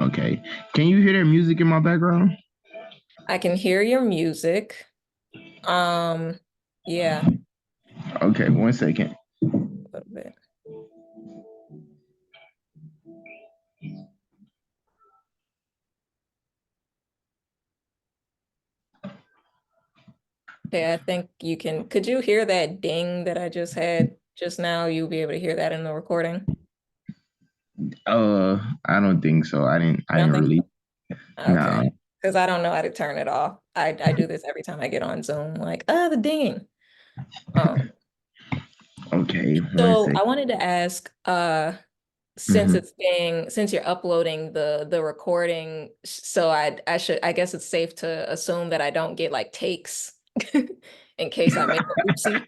Okay. Can you hear that music in my background? I can hear your music. Um, yeah, Okay, 1 second. a little bit. Okay, I think you can. Could you hear that ding that I just had just now? You'll be able to hear that in the recording. I don't think so. I I don't didn't think really. so. Okay, No. because I don't know how to turn it off. I do this every time I get on Zoom, like, the dinging. Um, Okay, one so second. I wanted to ask, since Mm-hmm. since you're uploading the recording, so I guess it's safe to assume that I don't get like takes in case I make a oopsie.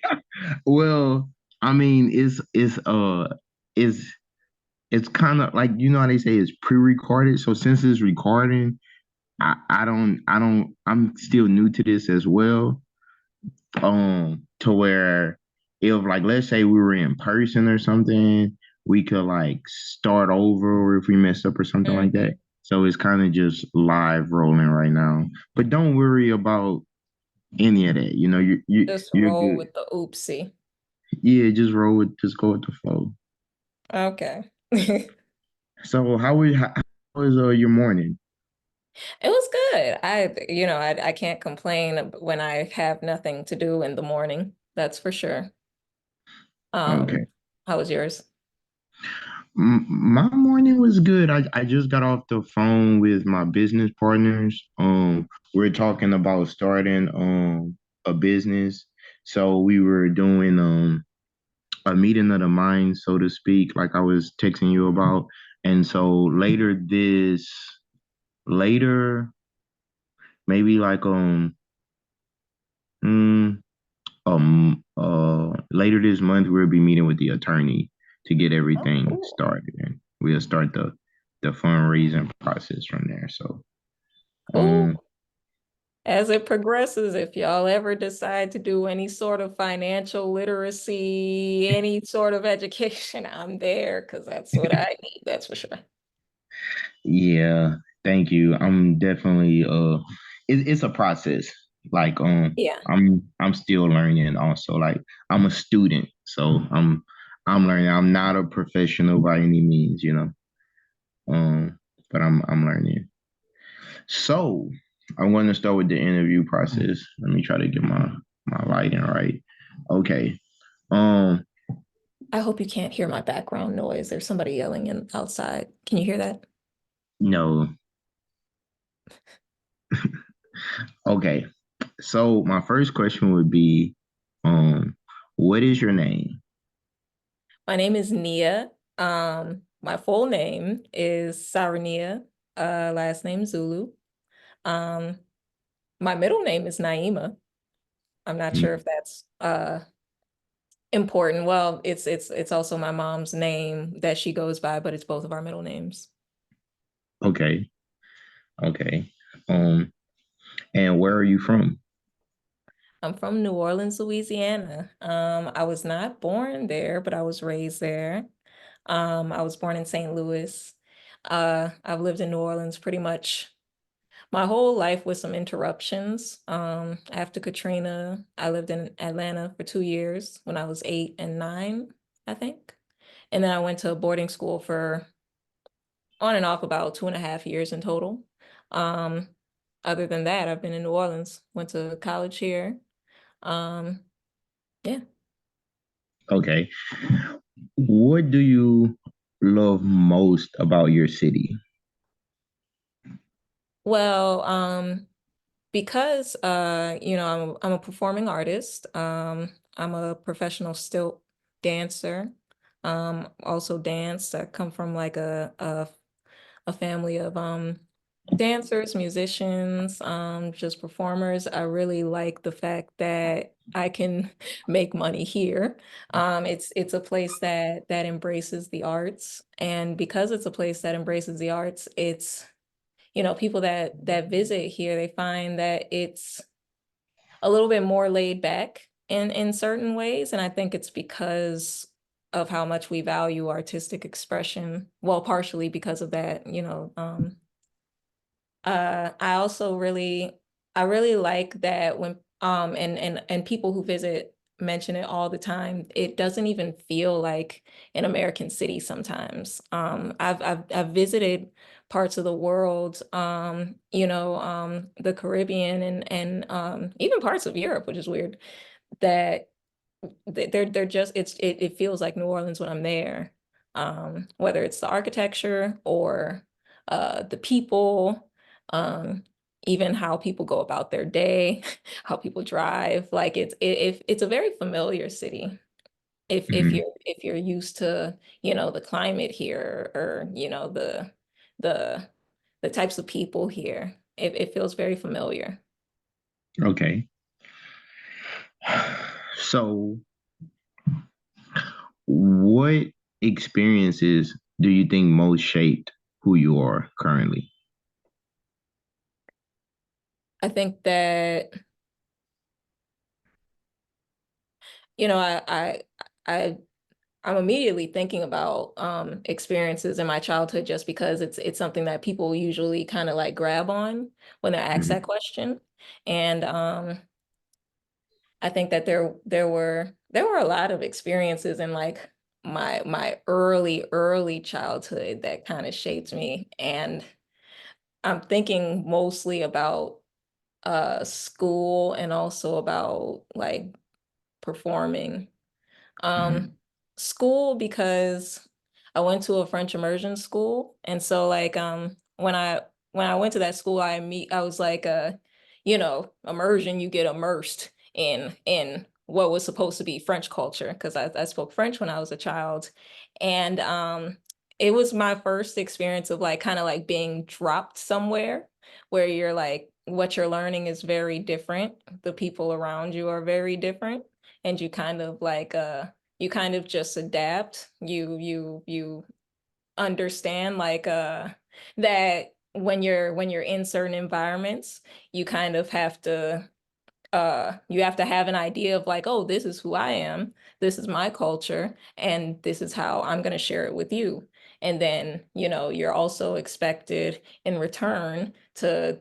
Well, I mean, it's it's kind of like how they say it's pre-recorded. So since it's recording, I'm still new to this as well. To where if like let's say we were in person or something, we could like start over or if we messed up or something like Mhm. that. So it's kind of just live rolling right now. But don't worry about any of that. Just you're roll good. with the oopsie. Yeah, just go with the flow. Okay. So how was your morning? It was good. I can't complain when I have nothing to do in the morning. That's for sure. Okay. How was yours? My morning was good. I just got off the phone with my business partners. We're talking about starting a business. So we were doing a meeting of the mind, so to speak, like I was texting you about. And so later, maybe like mm, later this month we'll be meeting with the attorney to get Oh, everything cool. started, and we'll start the fundraising process from there. So Cool. um As it progresses, if y'all ever decide to do any sort of financial literacy, any sort of education, I'm there because that's what I need. That's for sure. yeah, thank you. I'm definitely it's a process. Like Yeah. I'm still learning also. Like I'm a student, so I'm learning. I'm not a professional by any means, but I'm learning. So I'm going to start with the interview process. Let me try to get my lighting right. Okay. Um, I hope you can't hear my background noise. There's somebody yelling in outside. Can you hear that? no. Okay. So my first question would be, what is your name? My name is Nia. My full name is Sarania, last name Zulu. Um, my middle name is Naima. I'm not sure if that's important. Well, it's also my mom's name that she goes by, but it's both of our middle names. Okay. Okay. Um, and where are you from? I'm from New Orleans, Louisiana. I was not born there, but I was raised there. I was born in St. Louis. I've lived in New Orleans pretty much my whole life with some interruptions. After Katrina, I lived in Atlanta for 2 years when I was 8 and 9, I think. And then I went to a boarding school for on and off about 2.5 years in total. Um, Other than that, I've been in New Orleans, went to college here. Um, yeah. Okay. What do you love most about your city? Well, because I'm a performing artist. I'm a professional stilt dancer. Also dance. I come from like a family of dancers, musicians, just performers. I really like the fact that I can make money here. It's a place that embraces the arts, and because it's a place that embraces the arts, it's people that visit here, they find that it's a little bit more laid back in certain ways, and I think it's because of how much we value artistic expression. Well, partially because of that, I also I really like that when and people who visit mention it all the time. It doesn't even feel like an American city sometimes. I've visited parts of the world, the Caribbean and even parts of Europe, which is weird, that they're just it feels like New Orleans when I'm there. Whether it's the architecture or the people, um, even how people go about their day, how people drive. Like it's a very familiar city. Hmm. If you're used to, the climate here or, the the types of people here, it feels very familiar. Okay. So, what experiences do you think most shaped who you are currently? I think that you know, I I'm immediately thinking about experiences in my childhood just because it's something that people usually kind of like grab on when they're asked Hmm. that question. And I think that there were a lot of experiences in like my early childhood that kind of shaped me. And I'm thinking mostly about school and also about like performing. Hmm. Um, School because I went to a French immersion school, and so like when I went to that school, I was like immersion. You get immersed in what was supposed to be French culture because I spoke French when I was a child, and it was my first experience of like kind of like being dropped somewhere where you're like what you're learning is very different. The people around you are very different and you kind of just adapt. You understand like that when you're in certain environments, you kind of have to you have to have an idea of like, oh, this is who I am, this is my culture, and this is how I'm going to share it with you. And then, you're also expected in return to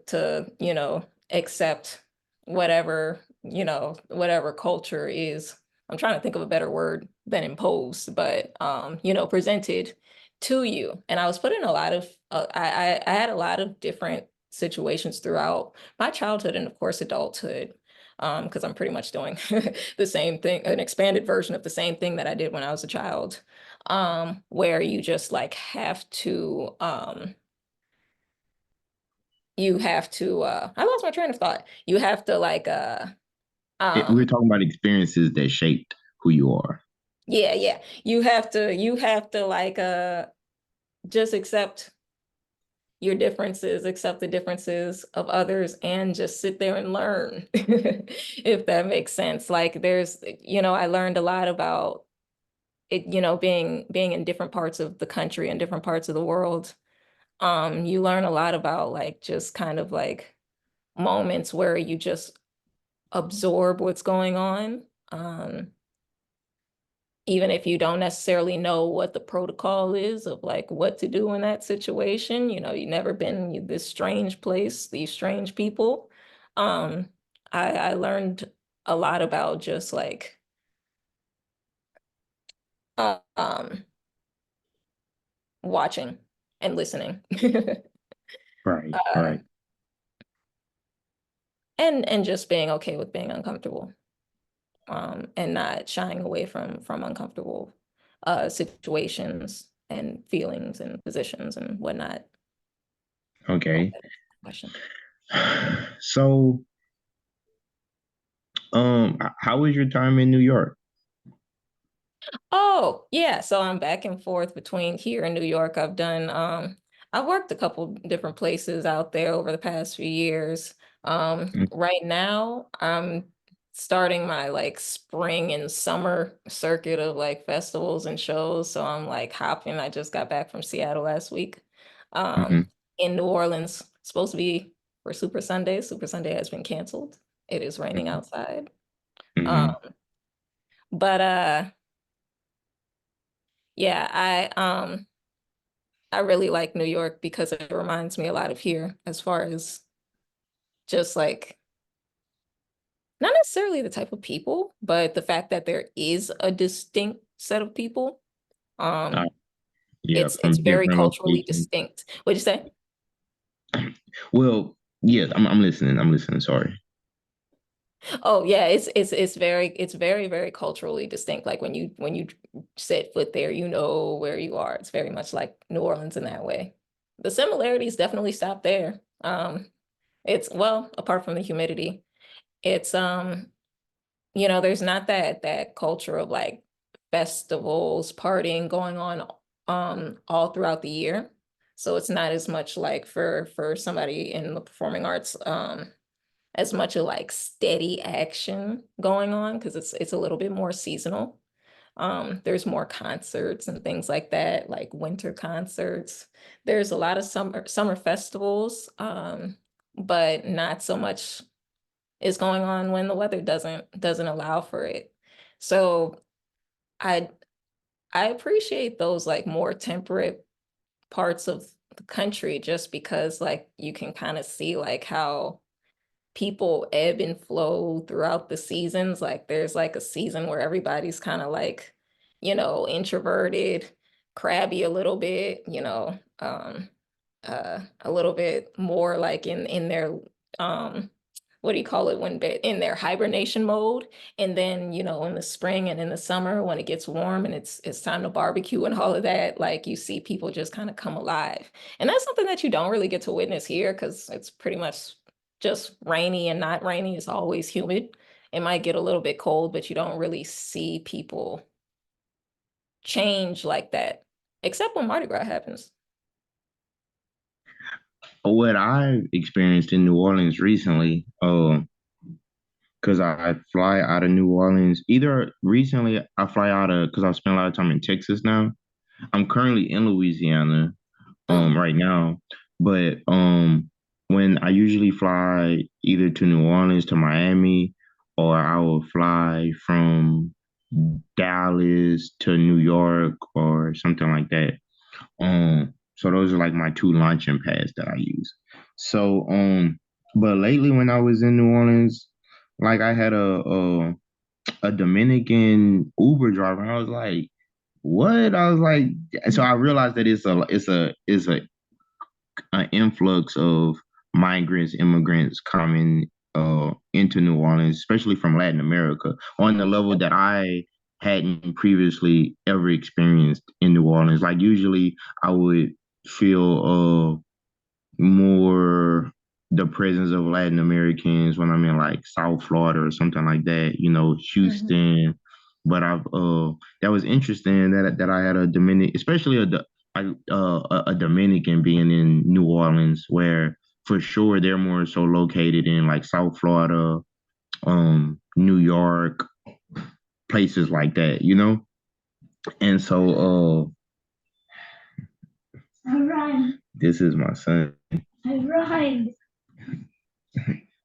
accept whatever culture is. I'm trying to think of a better word than imposed, but presented to you. And I was put in a lot of I had a lot of different situations throughout my childhood and of course adulthood because I'm pretty much doing the same thing, an expanded version of the same thing that I did when I was a child, where you just like have to, I lost my train of thought. You have to like, We're um, talking about experiences that shaped who you are. yeah, yeah. You have to like, just accept your differences, accept the differences of others, and just sit there and learn, if that makes sense. Like I learned a lot about it, being in different parts of the country and different parts of the world. You learn a lot about like just kind of like moments where you just absorb what's going on. Even if you don't necessarily know what the protocol is of like what to do in that situation, you've never been in this strange place, these strange people. Um, I learned a lot about just like um watching and listening. Right, uh, right. and just being okay with being uncomfortable, and not shying away from uncomfortable situations and feelings and positions and whatnot. I hope Okay. that answers the question. So, how was your time in New York? Oh, yeah. So I'm back and forth between here and New York. I've worked a couple different places out there over the past few years. Right now, I'm starting my like spring and summer circuit of like festivals and shows. So I'm like hopping. I just got back from Seattle last week. Mm-hmm. In New Orleans, supposed to be for Super Sunday. Super Sunday has been canceled. It is raining outside. Um, Mm-hmm. but yeah, I really like New York because it reminds me a lot of here as far as just like not necessarily the type of people, but the fact that there is a distinct set of people. Uh, Um, yeah, it's from very different culturally locations. distinct. What'd you say? Well, yes, I'm listening. I'm listening. Sorry. Oh yeah, it's very culturally distinct. Like when you set foot there, you know where you are. It's very much like New Orleans in that way. The similarities definitely stop there. It's well, apart from the humidity, it's there's not that culture of like festivals, partying going on all throughout the year. So it's not as much like for somebody in the performing arts as much of like steady action going on because it's a little bit more seasonal. There's more concerts and things like that, like winter concerts. There's a lot of summer festivals, but not so much is going on when the weather doesn't allow for it. So I I appreciate those like more temperate parts of the country just because like you can kind of see like how people ebb and flow throughout the seasons. Like there's like a season where everybody's kind of like, introverted, crabby a little bit, a little bit more like in their um what do you call it when in their hibernation mode. And then in the spring and in the summer when it gets warm and it's time to barbecue and all of that, like you see people just kind of come alive. And that's something that you don't really get to witness here because it's pretty much just rainy and not rainy. It's always humid. It might get a little bit cold, but you don't really see people change like that except when Mardi Gras happens. What I've experienced in New Orleans recently, because I fly out of New Orleans. Either recently I fly out of because I've spent a lot of time in Texas now. I'm currently in Louisiana, Oh. right now, but when I usually fly either to New Orleans to Miami, or I will fly from Dallas to New York or something like that. So those are like my two launching pads that I use. So but lately when I was in New Orleans, like I had a Dominican Uber driver. And I was like, what? I was like, so I realized that it's a an influx of migrants, immigrants coming into New Orleans, especially from Latin America, on the level that I hadn't previously ever experienced in New Orleans. Like usually I would feel more the presence of Latin Americans when I'm in like South Florida or something like that, Mhm. Houston. But that was interesting that I had a Dominican, especially a Dominican being in New Orleans, where for sure they're more so located in like South Florida, New York, places like that. And so this is my son.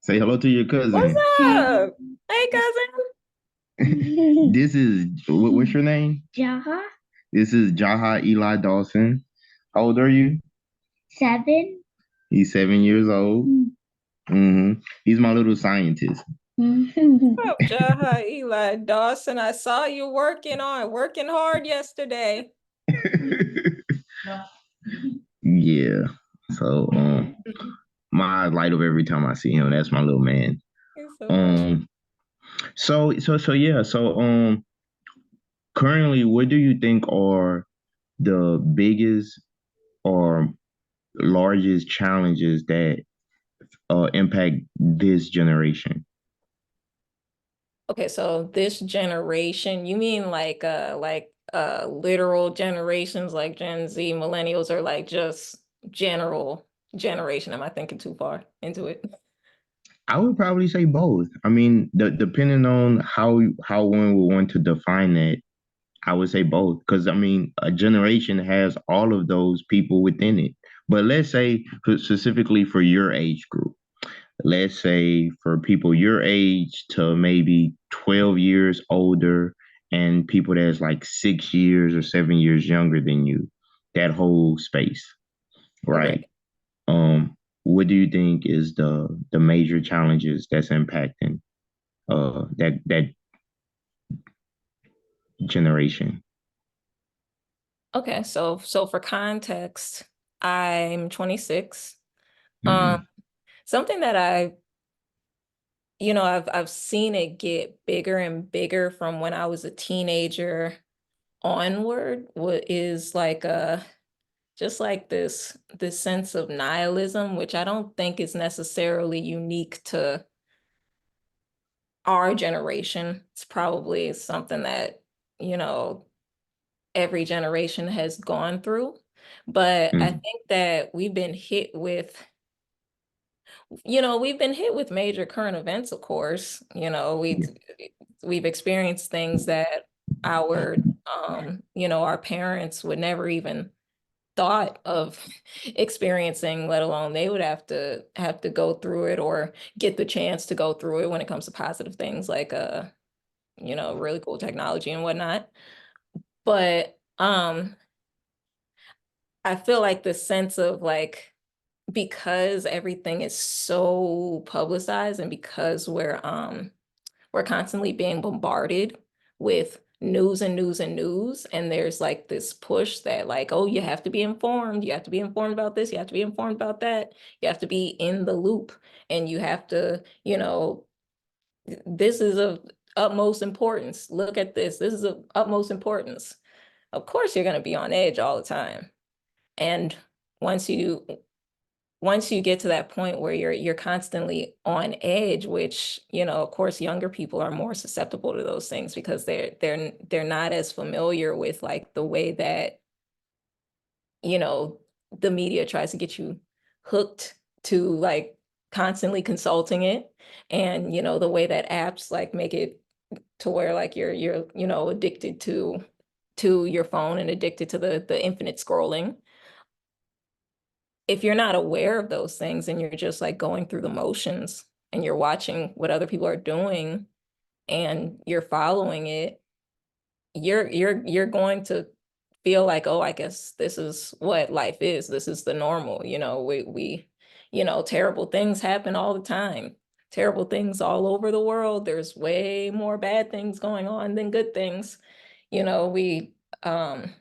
Say hello to your What's cousin. up? Hey, cousin. This is what's your name? Jaha. This is Jaha Eli Dawson. How old are you? 7. He's 7 years old. He's my little scientist. What up, Jaha Eli Dawson? I saw you working hard yesterday. Yeah. So my light up every time I see him. That's my little man. He's so funny. Um so yeah. So currently what do you think are the biggest or largest challenges that impact this generation? Okay, so this generation, you mean like literal generations like Gen Z, millennials, or like just general generation? Am I thinking too far into it? I would probably say both. I mean, depending on how one would want to define that, I would say both. Because I mean, a generation has all of those people within it. But let's say specifically for your age group, let's say for people your age to maybe 12 years older, and people that's like 6 years or 7 years younger than you, that whole space, right? Okay. What do you think is the major challenges that's impacting that generation? Okay. So for context, I'm 26. Um, Hmm. something that I've seen it get bigger and bigger from when I was a teenager onward, what is like just like this sense of nihilism, which I don't think is necessarily unique to our generation. It's probably something that, you know, every generation has gone through. But I Hmm. think that we've been hit with major current events, of course. Yeah. We've experienced things that our our parents would never even thought of experiencing, let alone they would have to go through it or get the chance to go through it when it comes to positive things like really cool technology and whatnot. But I feel like the sense of like because everything is so publicized and because we're constantly being bombarded with news and news and news. And there's like this push that, like, oh, you have to be informed. You have to be informed about this. You have to be informed about that. You have to be in the loop. And you have to, this is of utmost importance. Look at this. This is of utmost importance. Of course, you're going to be on edge all the time. And once you once you get to that point where you're constantly on edge, which, of course, younger people are more susceptible to those things because they're not as familiar with like the way that, you know, the media tries to get you hooked to like constantly consulting it. And, the way that apps like make it to where like you're, addicted to your phone and addicted to the infinite scrolling. If you're not aware of those things and you're just like going through the motions and you're watching what other people are doing and you're following it, you're going to feel like, oh, I guess this is what life is. This is the normal. Terrible things happen all the time. Terrible things all over the world. There's way more bad things going on than good things. You know, we um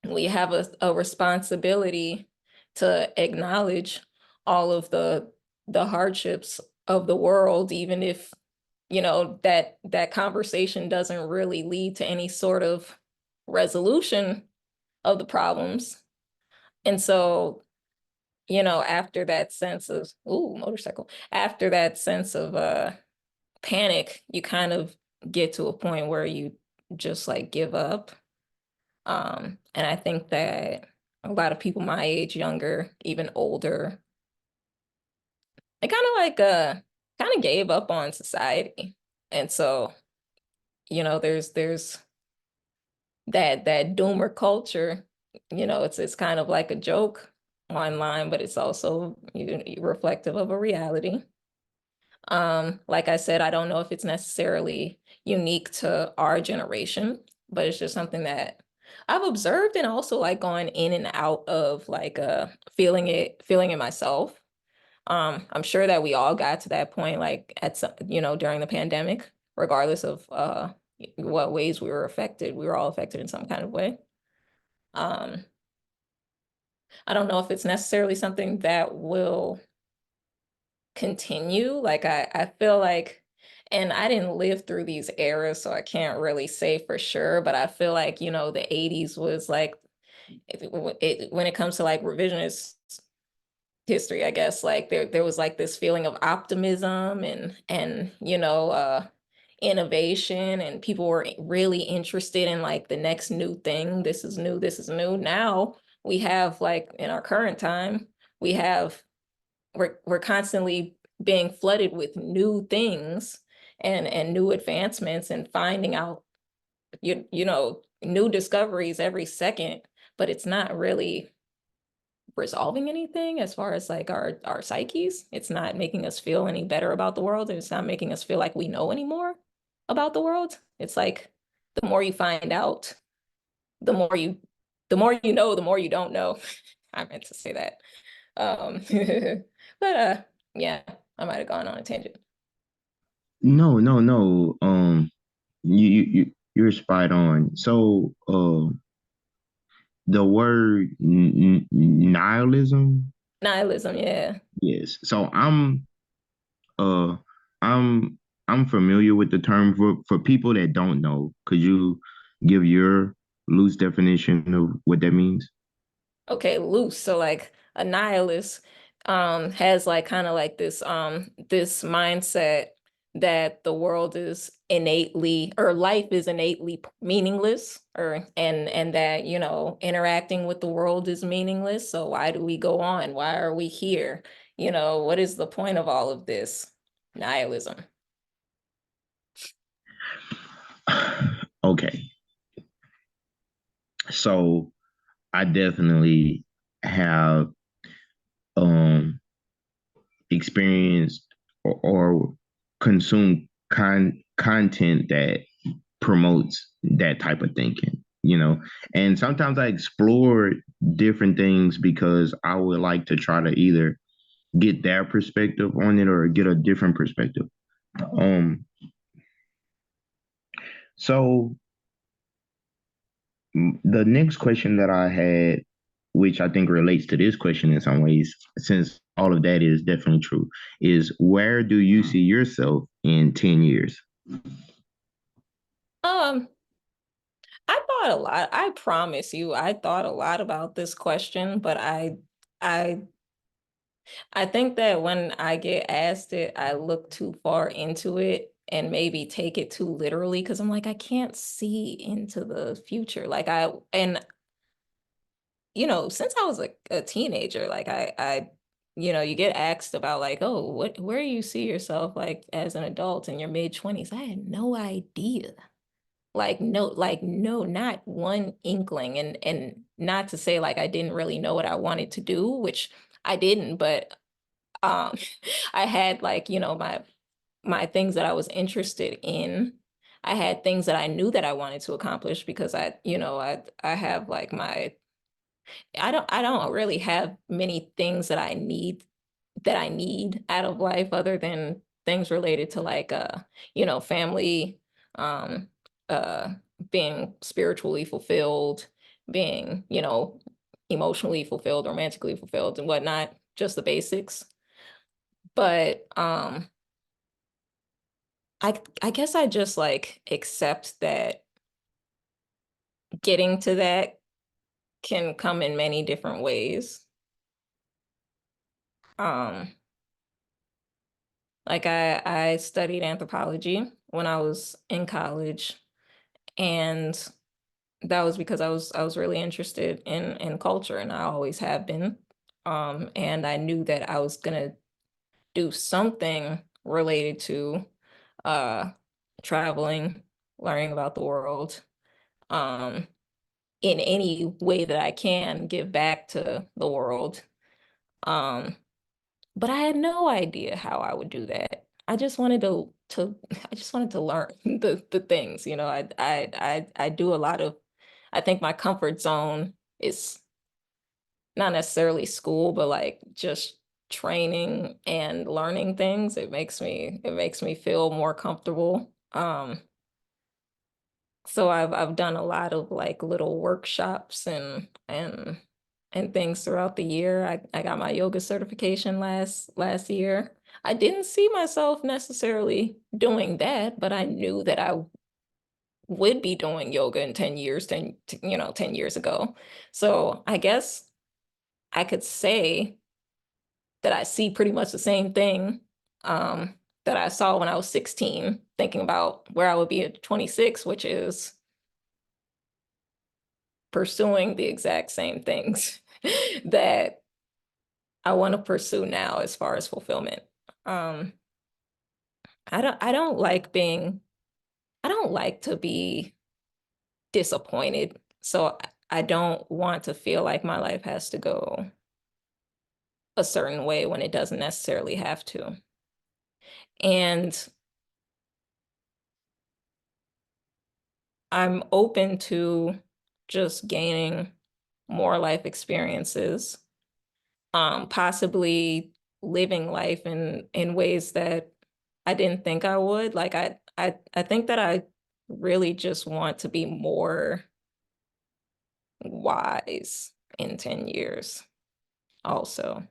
we have a responsibility to acknowledge all of the hardships of the world, even if that conversation doesn't really lead to any sort of resolution of the problems. And so, after that sense of ooh, motorcycle, after that sense of panic, you kind of get to a point where you just like give up. And I think that a lot of people my age, younger, even older, they kind of gave up on society. And so, there's that doomer culture, it's kind of like a joke online, but it's also reflective of a reality. Like I said, I don't know if it's necessarily unique to our generation, but it's just something that I've observed and also like gone in and out of like feeling it myself. I'm sure that we all got to that point like at some, during the pandemic, regardless of what ways we were affected, we were all affected in some kind of way. Um, I don't know if it's necessarily something that will continue. Like I feel like, and I didn't live through these eras, so I can't really say for sure, but I feel like, the 80s was like when it comes to like revisionist history, I guess, like there was like this feeling of optimism and innovation, and people were really interested in like the next new thing. This is new, this is new. Now we have like in our current time, we have we're constantly being flooded with new things and new advancements and finding out new discoveries every second, but it's not really resolving anything as far as like our psyches. It's not making us feel any better about the world. It's not making us feel like we know any more about the world. It's like the more you find out, the more you the more you know, the more you don't know. I meant to say that. Um, but yeah, I might have gone on a tangent. No, no, no. You're spot on. So, the word nihilism. Nihilism, yeah. Yes. So uh I'm I'm familiar with the term for people that don't know. Could you give your loose definition of what that means? Okay, loose. So like a nihilist has like kind of like this mindset that the world is innately or life is innately meaningless or and that, you know, interacting with the world is meaningless. So why do we go on? Why are we here? You know, what is the point of all of this? Nihilism. Okay. So I definitely have um experienced or consumed content that promotes that type of thinking, you know. And sometimes I explore different things because I would like to try to either get their perspective on it or get a different perspective. Um, so the next question that I had, which I think relates to this question in some ways, since all of that is definitely true, is where do you see yourself in 10 years? Um, I thought a lot. I promise you, I thought a lot about this question, but I I think that when I get asked it, I look too far into it and maybe take it too literally because I'm like, I can't see into the future. And you know, since I was a teenager, you know, you get asked about like, oh, where do you see yourself like as an adult in your mid 20s? I had no idea. Like no, not one inkling. And not to say like I didn't really know what I wanted to do, which I didn't, but um I had like, you know, my things that I was interested in. I had things that I knew that I wanted to accomplish because you know, I have like I don't really have many things that I need out of life other than things related to like you know, family, um, uh being spiritually fulfilled, being, you know, emotionally fulfilled, romantically fulfilled and whatnot, just the basics. But I guess I just like accept that getting to that can come in many different ways. Um, like I studied anthropology when I was in college, and that was because I was really interested in culture, and I always have been. And I knew that I was gonna do something related to uh traveling, learning about the world, um, in any way that I can give back to the world. Um, but I had no idea how I would do that. I just wanted to I just wanted to learn the things, you know. I do a lot of I think my comfort zone is not necessarily school, but like just training and learning things. It makes me feel more comfortable. So I've done a lot of like little workshops and things throughout the year. I got my yoga certification last year. I didn't see myself necessarily doing that, but I knew that I would be doing yoga in 10 years, 10 years ago. So I guess I could say that I see pretty much the same thing that I saw when I was 16, thinking about where I would be at 26, which is pursuing the exact same things that I want to pursue now as far as fulfillment. Um, I don't like to be disappointed. So I don't want to feel like my life has to go a certain way when it doesn't necessarily have to. And I'm open to just gaining more life experiences, possibly living life in ways that I didn't think I would. Like I think that I really just want to be more wise in 10 years also.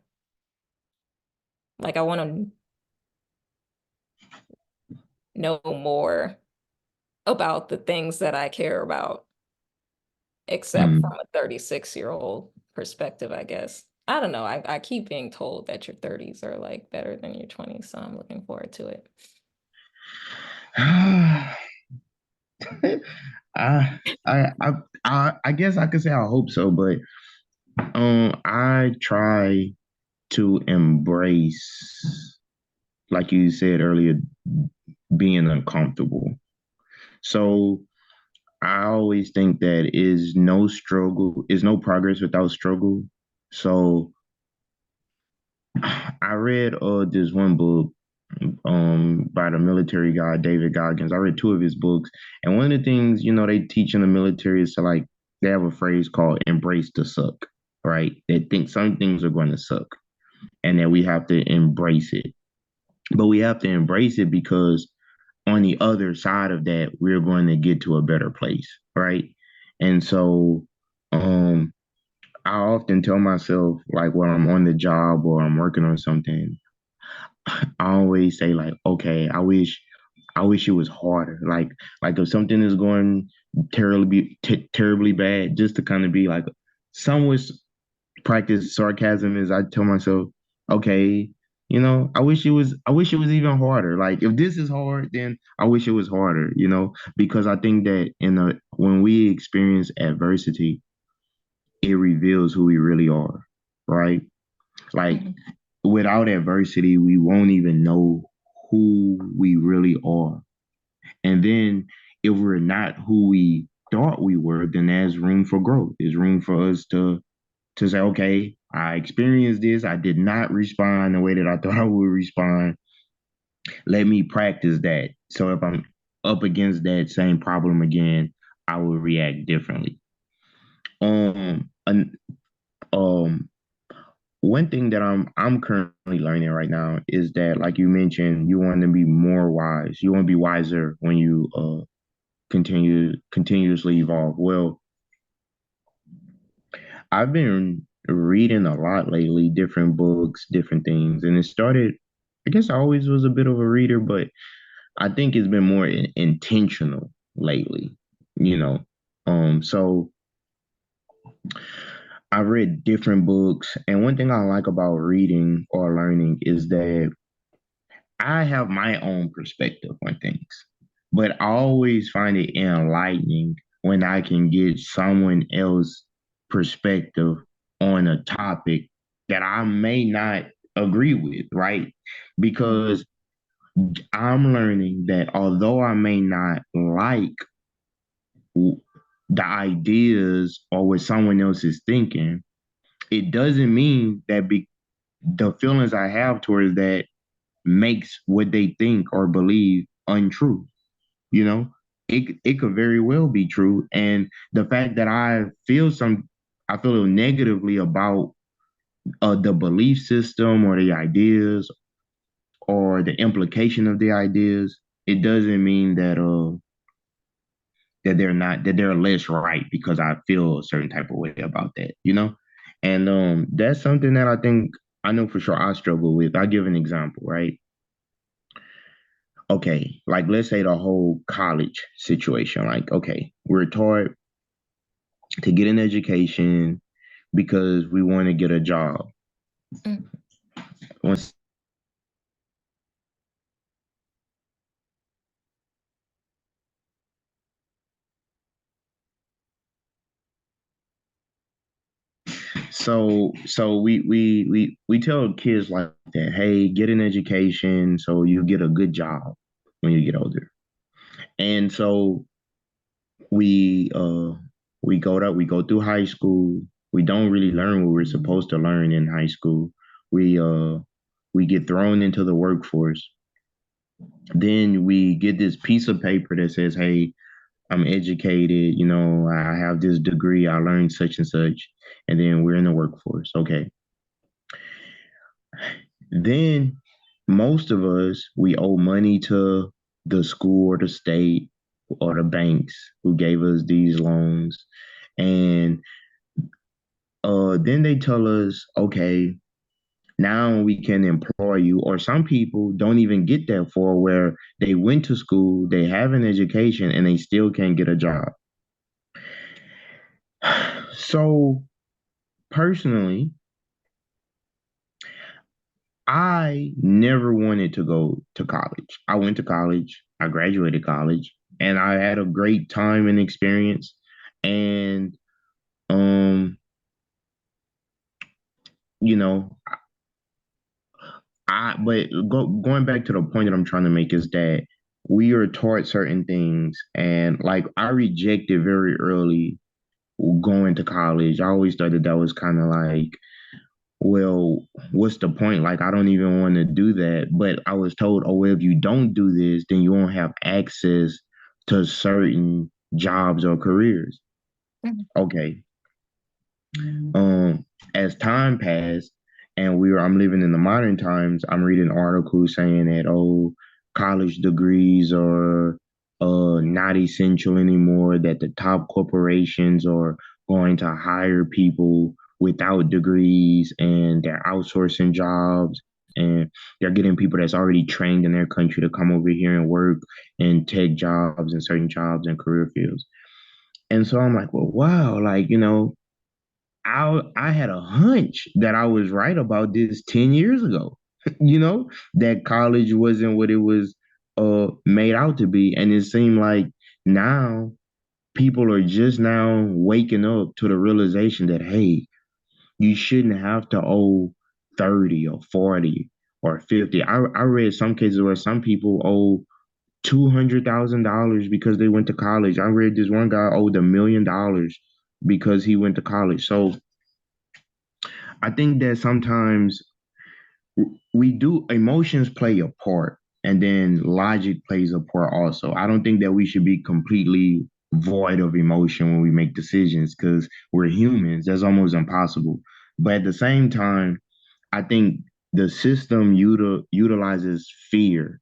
Like I want to know more about the things that I care about, except from Mm. a 36-year-old perspective, I guess. I don't know. I keep being told that your 30s are like better than your 20s, so I'm looking forward to it. I, I guess I could say I hope so, but I try to embrace, like you said earlier, being uncomfortable. So I always think that is no progress without struggle. So I read this one book by the military guy David Goggins. I read two of his books, and one of the things they teach in the military is to like they have a phrase called "embrace the suck," right? They think some things are going to suck, and that we have to embrace it. But we have to embrace it because on the other side of that, we're going to get to a better place, right? And so, um, I often tell myself, like when I'm on the job or I'm working on something, I always say like, okay, I wish it was harder. Like if something is going terribly bad, just to kind of be like, some was practice sarcasm is I tell myself, okay, I wish it was even harder. Like if this is hard, then I wish it was harder, because I think that when we experience adversity, it reveals who we really are, right? Like Mhm. without adversity, we won't even know who we really are. And then if we're not who we thought we were, then there's room for growth. There's room for us to say, okay, I experienced this. I did not respond the way that I thought I would respond. Let me practice that. So if I'm up against that same problem again, I will react differently. And one thing that I'm currently learning right now is that, like you mentioned, you want to be more wise. You want to be wiser when you continuously evolve. Well, I've been reading a lot lately, different books, different things, and it started. I guess I always was a bit of a reader, but I think it's been more intentional lately. You know, so I read different books, and one thing I like about reading or learning is that I have my own perspective on things, but I always find it enlightening when I can get someone else's perspective on a topic that I may not agree with, right? Mhm. Because I'm learning that although I may not like w- the ideas or what someone else is thinking, it doesn't mean that the feelings I have towards that makes what they think or believe untrue. You know, it could very well be true, and the fact that I feel negatively about the belief system or the ideas or the implication of the ideas, it doesn't mean that they're less right because I feel a certain type of way about that. And that's something that I think I know for sure I struggle with. I give an example, right? Okay, like let's say the whole college situation. Like, okay, we're taught to get an education because we want to get a job. Mm. Once, so we tell kids like that, hey, get an education so you get a good job when you get older. And so we uh we go through high school. We don't really learn what we're supposed to learn in high school. We uh we get thrown into the workforce. Then we get this piece of paper that says, hey, I'm educated, I have this degree, I learned such and such, and then we're in the workforce. Okay. Then most of us, we owe money to the school or the state or the banks who gave us these loans. And then they tell us, okay, now we can employ you. Or some people don't even get that far where they went to school, they have an education, and they still can't get a job. So personally, I never wanted to go to college. I went to college, I graduated college, and I had a great time and experience. And um, you know, going back to the point that I'm trying to make is that we are taught certain things, and like I rejected very early going to college. I always thought that was kind of like, well, what's the point? Like, I don't even want to do that. But I was told, oh, well, if you don't do this, then you won't have access to certain jobs or careers. Mhm. Okay. Um, as time passed and I'm living in the modern times, I'm reading articles saying that, oh, college degrees are not essential anymore, that the top corporations are going to hire people without degrees and they're outsourcing jobs and they're getting people that's already trained in their country to come over here and work in tech jobs and certain jobs and career fields. And so I'm like, well, wow, like, I had a hunch that I was right about this 10 years ago, that college wasn't what it was made out to be. And it seemed like now people are just now waking up to the realization that, hey, you shouldn't have to owe 30 or 40 or 50. I read some cases where some people owe $200,000 because they went to college. I read this one guy owed $1 million because he went to college. So I think that sometimes we do emotions play a part and then logic plays a part also. I don't think that we should be completely void of emotion when we make decisions because we're humans. That's almost impossible. But at the same time, I think the system utilizes fear.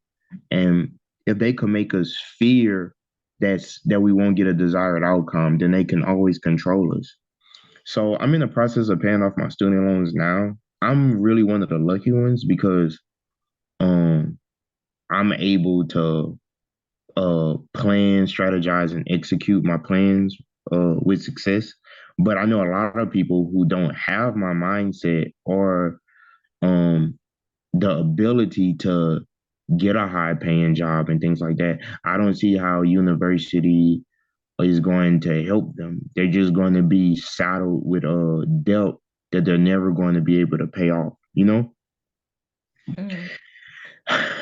And if they could make us fear that we won't get a desired outcome, then they can always control us. So I'm in the process of paying off my student loans now. I'm really one of the lucky ones because um I'm able to plan, strategize, and execute my plans with success. But I know a lot of people who don't have my mindset or um the ability to get a high paying job and things like that. I don't see how university is going to help them. They're just going to be saddled with a debt that they're never going to be able to pay off. Mm.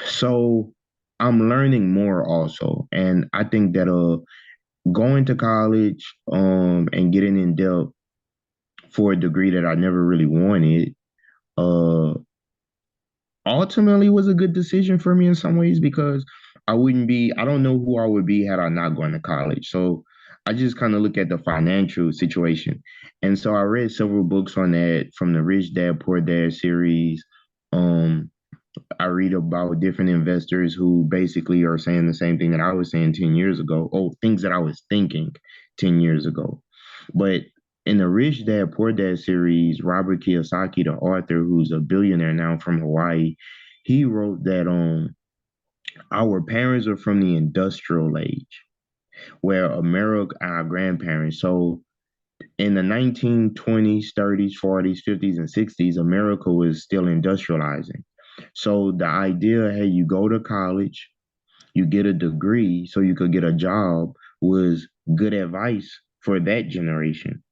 So I'm learning more also. And I think that going to college and getting in debt for a degree that I never really wanted uh ultimately was a good decision for me in some ways because I don't know who I would be had I not gone to college. So I just kind of look at the financial situation. And so I read several books on that from the Rich Dad Poor Dad series. Um, I read about different investors who basically are saying the same thing that I was saying 10 years ago, things that I was thinking 10 years ago. But in the Rich Dad Poor Dad series, Robert Kiyosaki, the author who's a billionaire now from Hawaii, he wrote that our parents are from the industrial age, where America, our grandparents. So in the 1920s, 30s, 40s, 50s, and 60s, America was still industrializing. So the idea, hey, you go to college, you get a degree so you could get a job was good advice for that generation.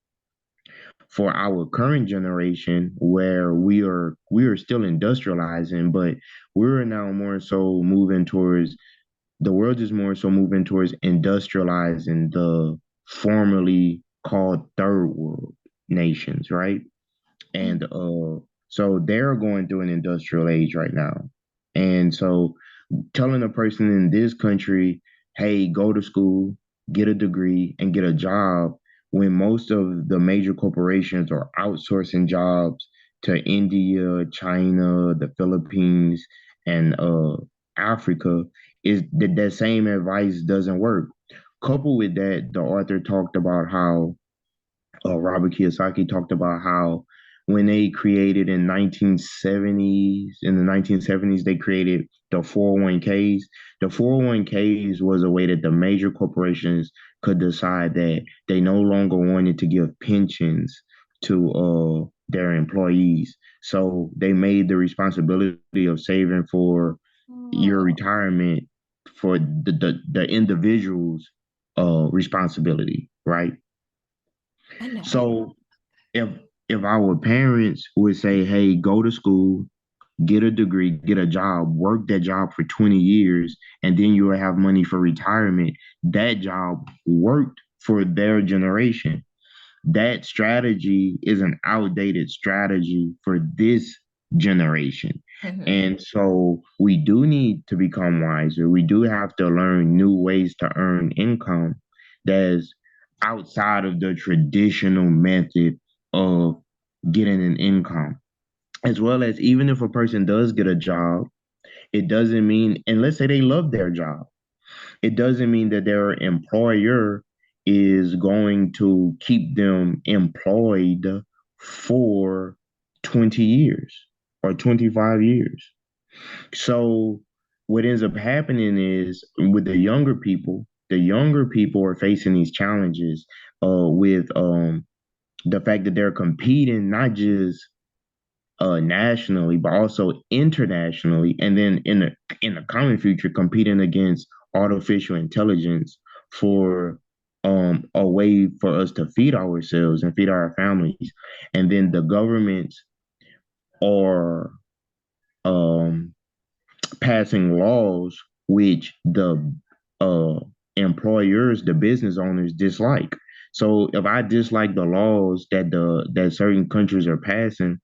For our current generation, where we are still industrializing, but we're now more so moving towards the world is more so moving towards industrializing the formerly called third world nations, right? And so they're going through an industrial age right now. And so telling a person in this country, hey, go to school. get a degree, and get a job when most of the major corporations are outsourcing jobs to India, China, the Philippines, and Africa, is that same advice doesn't work. Coupled with that, the author talked about how Robert Kiyosaki talked about how when they created in the 1970s, they created the 401ks. The 401ks was a way that the major corporations could decide that they no longer wanted to give pensions to their employees. So they made the responsibility of saving for your Oh, retirement for the individual's responsibility, right? I never even. So if if our parents would say, "Hey, go to school, get a degree, get a job, work that job for 20 years, and then you will have money for retirement," that job worked for their generation. That strategy is an outdated strategy for this generation. Mhm. And so we do need to become wiser. We do have to learn new ways to earn income that's outside of the traditional method of getting an income. As well as, even if a person does get a job, it doesn't mean, and let's say they love their job, it doesn't mean that their employer is going to keep them employed for 20 years or 25 years. So what ends up happening is, with the younger people are facing these challenges with the fact that they're competing not just nationally, but also internationally, and then in the coming future, competing against artificial intelligence for a way for us to feed ourselves and feed our families. And then the governments are um, passing laws which the uh, employers, the business owners, dislike. So if I dislike the laws that certain countries are passing,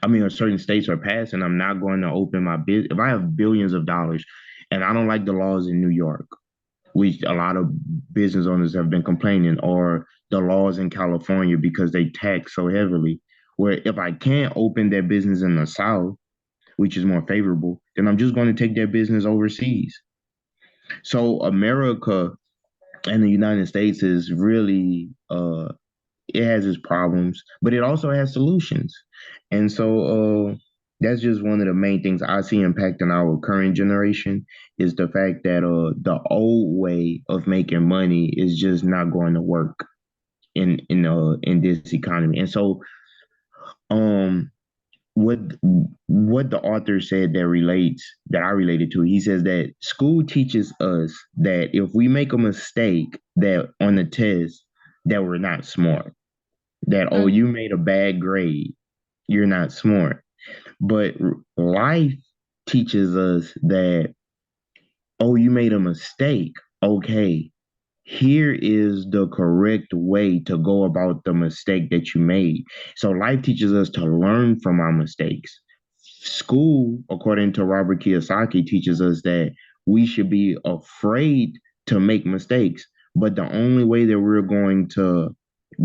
I mean, or certain states are passing, I'm not going to open my business. If I have billions of dollars and I don't like the laws in New York, which a lot of business owners have been complaining, or the laws in California because they tax so heavily, where if I can't open their business in the South, which is more favorable, then I'm just going to take their business overseas. So America and the United States is really it has its problems, but it also has solutions. And so that's just one of the main things I see impacting our current generation, is the fact that the old way of making money is just not going to work in this economy. And so um what what the author said that I related to, he says that school teaches us that if we make a mistake that on the test, that we're not smart, that, oh, you Mhm. made a bad grade, you're not smart. But life teaches us that, oh, you made a mistake. Okay, here is the correct way to go about the mistake that you made. So life teaches us to learn from our mistakes. School, according to Robert Kiyosaki, teaches us that we should be afraid to make mistakes. But the only way that we're going to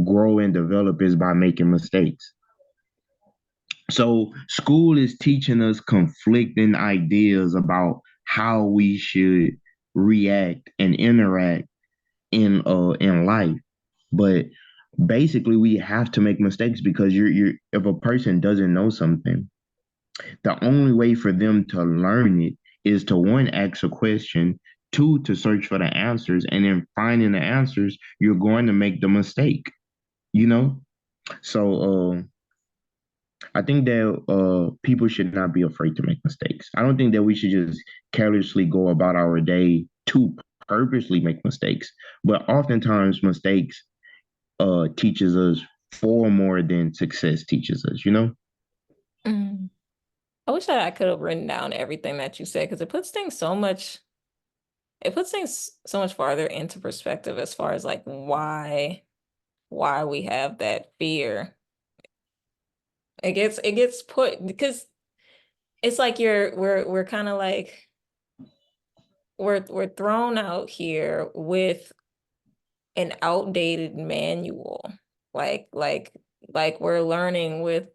grow and develop is by making mistakes. So school is teaching us conflicting ideas about how we should react and interact in life. But basically we have to make mistakes because you're if a person doesn't know something, the only way for them to learn it is to, one, ask a question, two, to search for the answers, and then finding the answers, you're going to make the mistake, you know? So I think that people should not be afraid to make mistakes. I don't think that we should just carelessly go about our day to purposely make mistakes. But oftentimes mistakes teaches us far more than success teaches us, you know? Mhm. I wish that I could have written down everything that you said because it puts things so much farther into perspective as far as like why we have that fear. It gets put because it's like we're kind of like we're thrown out here with an outdated manual. Like like like we're learning with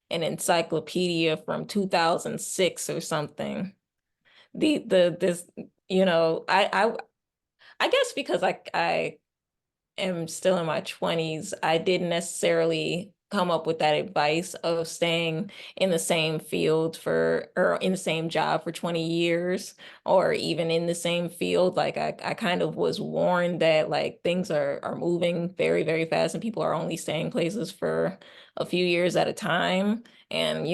an encyclopedia from 2006 or something. The this I guess because I am still in my 20s, I didn't necessarily come up with that advice of staying in the same field for or in the same job for 20 years or even in the same field. Like I kind of was warned that like things are moving very, very fast and people are only staying places for a few years at a time. And,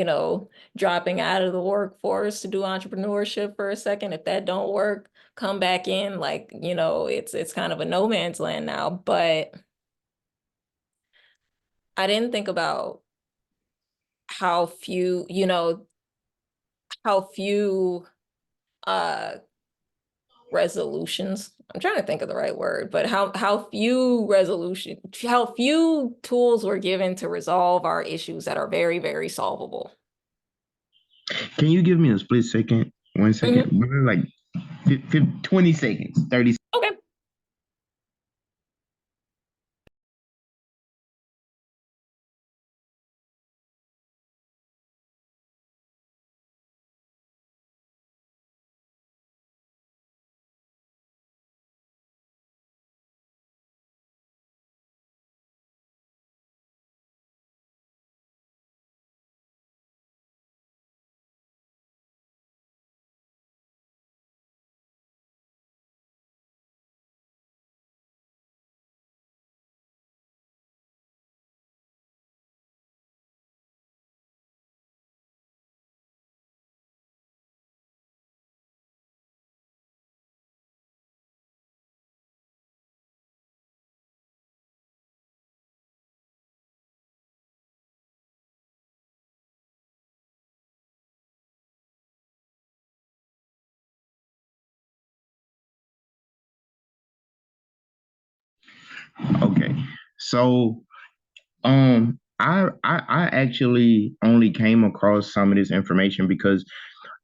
dropping out of the workforce to do entrepreneurship for a second, if that don't work, come back in. Like, it's kind of a no man's land now. But I didn't think about how few, how few uh resolutions. I'm trying to think of the right word, but how few tools were given to resolve our issues that are very, very solvable. Can you give me a split second? One second. Mhm. Like 20 seconds, 30 seconds. Okay. Okay. So I actually only came across some of this information because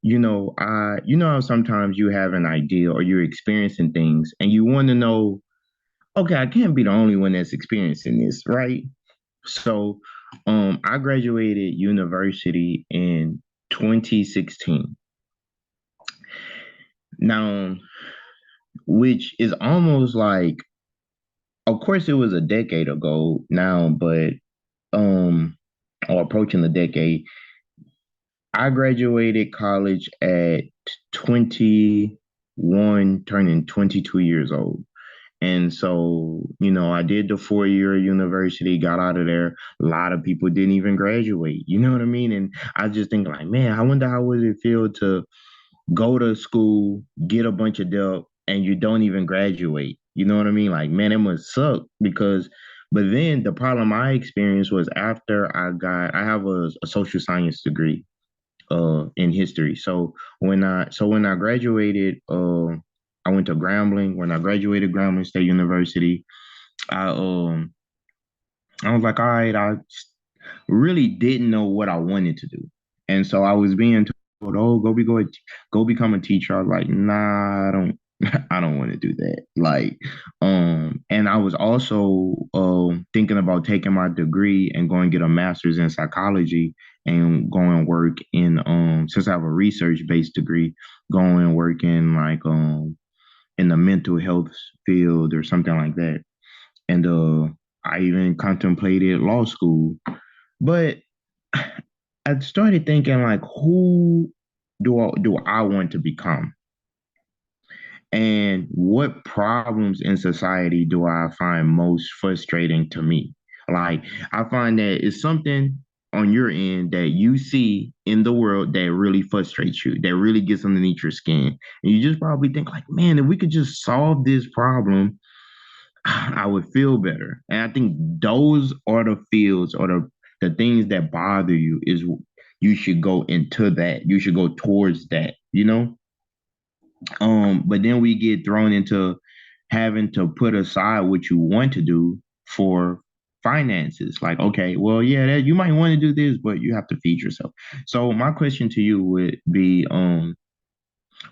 how sometimes you have an idea or you're experiencing things and you want to know, okay, I can't be the only one that's experiencing this, right? So I graduated university in 2016. Now, which is almost like, of course it was a decade ago now, but um or approaching the decade. I graduated college at 21, turning 22 years old. And so, I did the 4 year university, got out of there. A lot of people didn't even graduate. You know what I mean? And I just think like, man, I wonder how would it feel to go to school, get a bunch of debt, and you don't even graduate. You know what I mean? Like, man, it must suck because but then the problem I experienced was after I have a social science degree in history. So when I graduated, I went to Grambling. When I graduated Grambling State University, I um I was like, all right, I really didn't know what I wanted to do. And so I was being told, oh, go become a teacher. I was like, nah, I don't I don't want to do that. Like, and I was also thinking about taking my degree and going to get a master's in psychology and go and work in since I have a research based degree, go and work in like in the mental health field or something like that. And I even contemplated law school. But I started thinking like, who do I want to become? And what problems in society do I find most frustrating to me? Like, I find that it's something on your end that you see in the world that really frustrates you, that really gets underneath your skin. And you just probably think like, man, if we could just solve this problem, I would feel better. And I think those are the fields or the things that bother you is you should go into that. You should go towards that, you know? But then we get thrown into having to put aside what you want to do for finances. Like, okay, well, yeah, that, you might want to do this, but you have to feed yourself. So my question to you would be,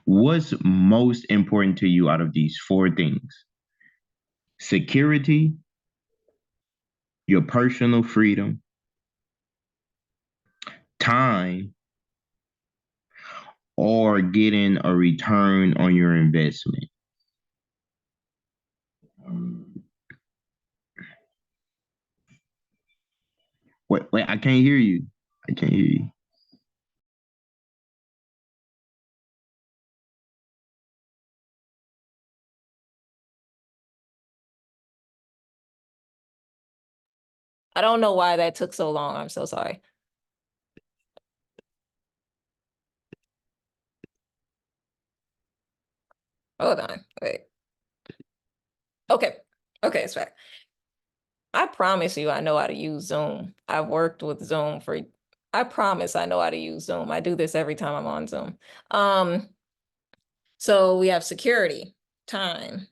What's most important to you out of these four things? Security, your personal freedom, time, or getting a return on your investment. Wait, I can't hear you. I can't hear you. I don't know why that took so long. I'm so sorry. Hold on. Wait. Okay. Okay, it's back. I promise you I know how to use Zoom. I've worked with Zoom for, I promise I know how to use Zoom. I do this every time I'm on Zoom. So we have security, time,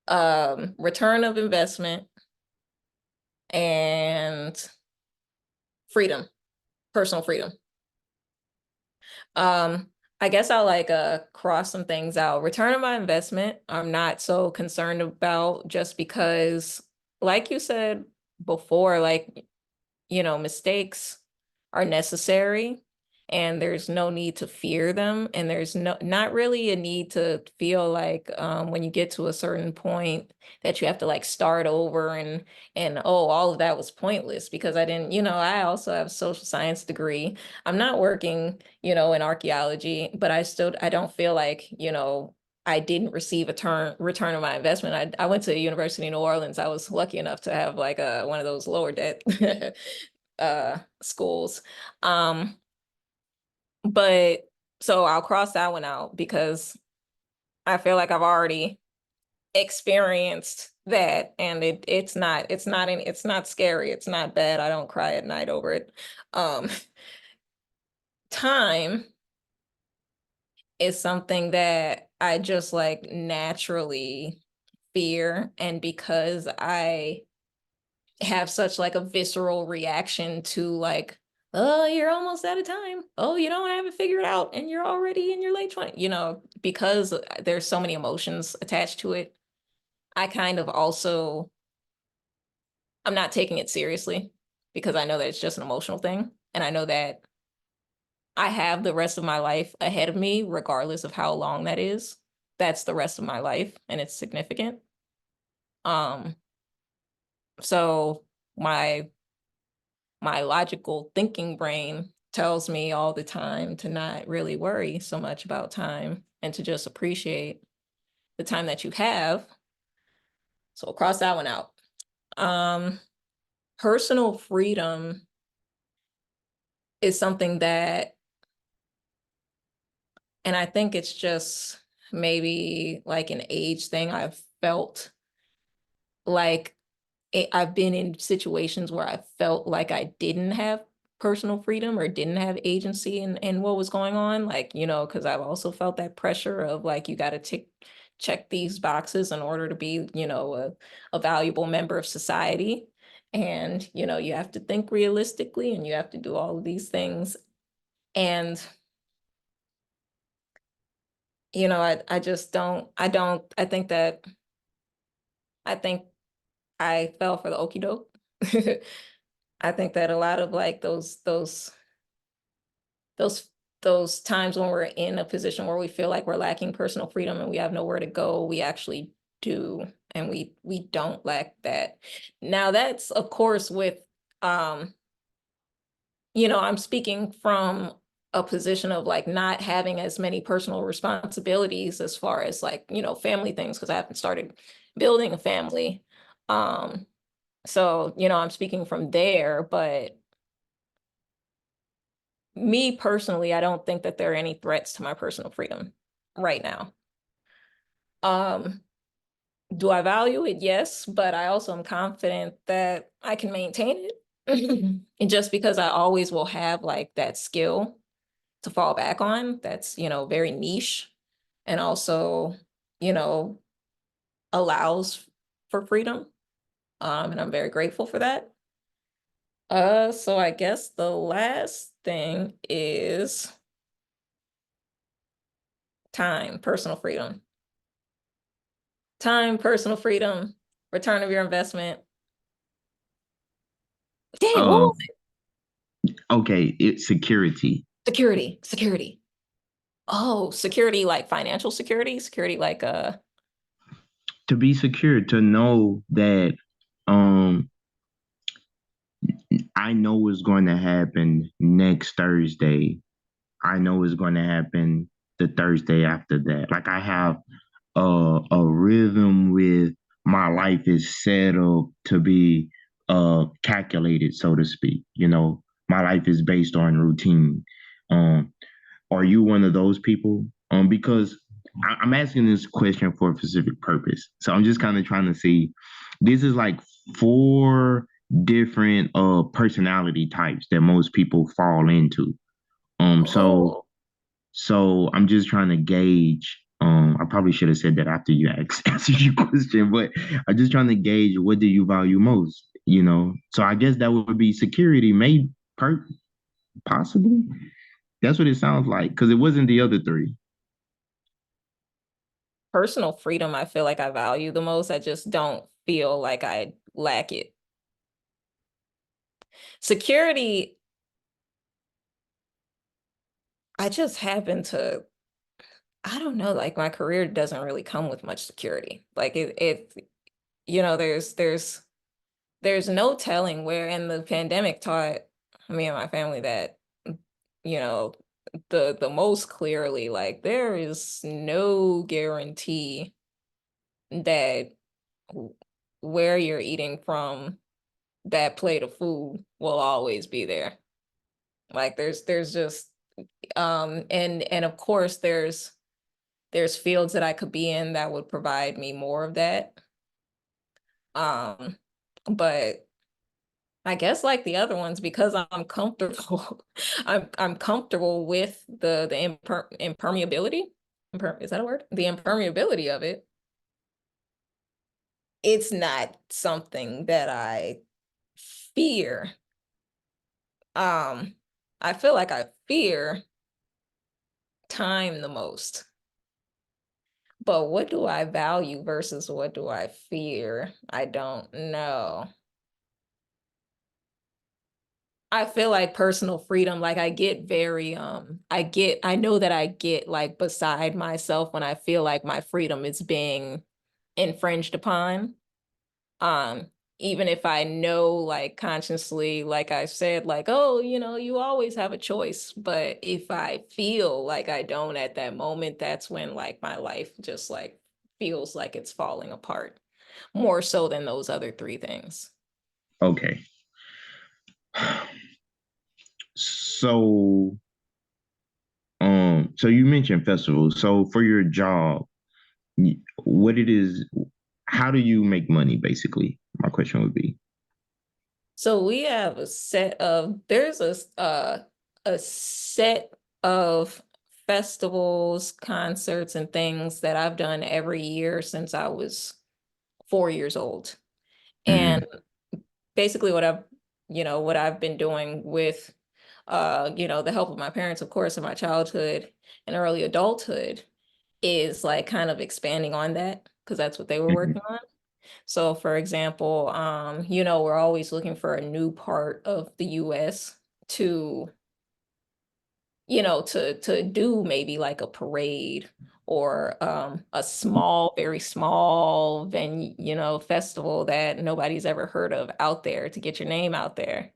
return of investment, and freedom, personal freedom. I guess I'll like cross some things out. Return of my investment, I'm not so concerned about just because, like you said before, like, you know, mistakes are necessary and there's no need to fear them. And there's not really a need to feel like when you get to a certain point that you have to like start over and oh, all of that was pointless because I didn't, you know, I also have a social science degree. I'm not working, you know, in archaeology, but I don't feel like, you know, I didn't receive a return on my investment. I went to the University of New Orleans. I was lucky enough to have like one of those lower debt schools. Um, but so I'll cross that one out because I feel like I've already experienced that and it's not scary. It's not bad. I don't cry at night over it. Um, time is something that I just like naturally fear. And because I have such like a visceral reaction to like, oh, you're almost out of time. Oh, you don't have it figured out and you're already in your late 20s, you know, because there's so many emotions attached to it. I kind of also, I'm not taking it seriously because I know that it's just an emotional thing. And I know that I have the rest of my life ahead of me, regardless of how long that is. That's the rest of my life and it's significant. Um, so my my logical thinking brain tells me all the time to not really worry so much about time and to just appreciate the time that you have. So I'll cross that one out. Um, Personal freedom is something that, and I think it's just maybe like an age thing. I've felt like I've been in situations where I felt like I didn't have personal freedom or didn't have agency in what was going on. Like, you know, because I've also felt that pressure of like, you got to check these boxes in order to be, you know, a valuable member of society. And, you know, you have to think realistically and you have to do all of these things. And, you know, I just I think that, I think I fell for the okie doke. I think that a lot of like those those times when we're in a position where we feel like we're lacking personal freedom and we have nowhere to go, we actually do, and we don't lack that. Now that's of course with um, you know, I'm speaking from a position of like not having as many personal responsibilities as far as like, you know, family things, because I haven't started building a family. Um, so, you know, I'm speaking from there, but me personally, I don't think that there are any threats to my personal freedom right now. Um, do I value it? Yes, but I also am confident that I can maintain it. And just because I always will have like that skill to fall back on, that's, you know, very niche and also, you know, allows for freedom. And I'm very grateful for that. So I guess the last thing is Time, personal freedom. Time, personal freedom, return of your investment. Dang, what Um, was it? okay, it's security. Security, security. Oh, security, like financial security, security like To be secure, to know that um I know what's going to happen next Thursday. I know what's going to happen the Thursday after that. Like I have a rhythm with my life is set up to be calculated, so to speak. You know, my life is based on routine. Um, are you one of those people? Because I'm asking this question for a specific purpose. So I'm just kind of trying to see. This is like four different personality types that most people fall into. Um, so oh, so I'm just trying to gauge. I probably should have said that after you answered your question, but I'm just trying to gauge what do you value most, you know? So I guess that would be security, maybe possibly. That's what it sounds like because it wasn't the other three. personal freedom, I feel like I value the most. I just don't feel like I lack it. Security, I just happen to, I don't know, like my career doesn't really come with much security. Like there's no telling where, and the pandemic taught me and my family that, you know, the most clearly, like there is no guarantee that where you're eating from, that plate of food will always be there. Like there's just and of course there's fields that I could be in that would provide me more of that. Um, but I guess like the other ones, because I'm comfortable, I'm comfortable with the impermeability. Is that a word? The impermeability of it. It's not something that I fear. Um, I feel like I fear time the most. But what do I value versus what do I fear? I don't know. I feel like personal freedom, like I get very I know that I get like beside myself when I feel like my freedom is being infringed upon. Um, even if I know like consciously, like I said, like, oh, you always have a choice. But if I feel like I don't at that moment, that's when like my life just like feels like it's falling apart more so than those other three things. Okay. So so you mentioned festivals. So for your job, what it is, how do you make money basically? My question would be. So we have there's a set of festivals, concerts, and things that I've done every year since I was 4 years old. And Mhm. basically what I've been doing with the help of my parents, of course, in my childhood and early adulthood is like kind of expanding on that because that's what they were Mhm. working on. So for example, we're always looking for a new part of the US to, to do maybe like a parade or a small, very small venue, festival that nobody's ever heard of out there to get your name out there.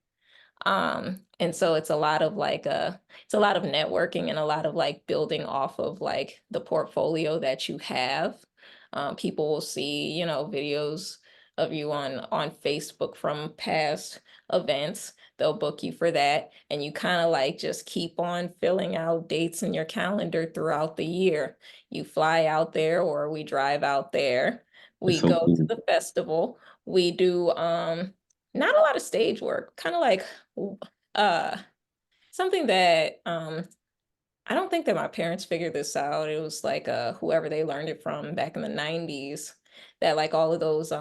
And so it's a lot of networking and a lot of like building off of like the portfolio that you have. People will see, videos of you on Facebook from past events. They'll book you for that. And you kind of like just keep on filling out dates in your calendar throughout the year. You fly out there or we drive out there. That's We so go to cool. the festival. We do not a lot of stage work, kind of like uh something that I don't think that my parents figured this out. It was like whoever they learned it from back in the 90s, that like all of those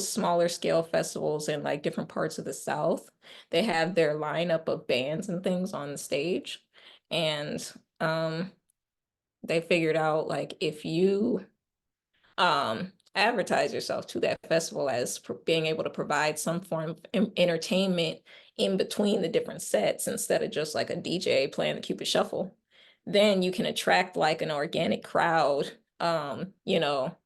smaller scale festivals in like different parts of the South, they have their lineup of bands and things on the stage. And um They figured out like if you advertise yourself to that festival as being able to provide some form of entertainment in between the different sets instead of just like a DJ playing the Cupid Shuffle, then you can attract like an organic crowd, you know,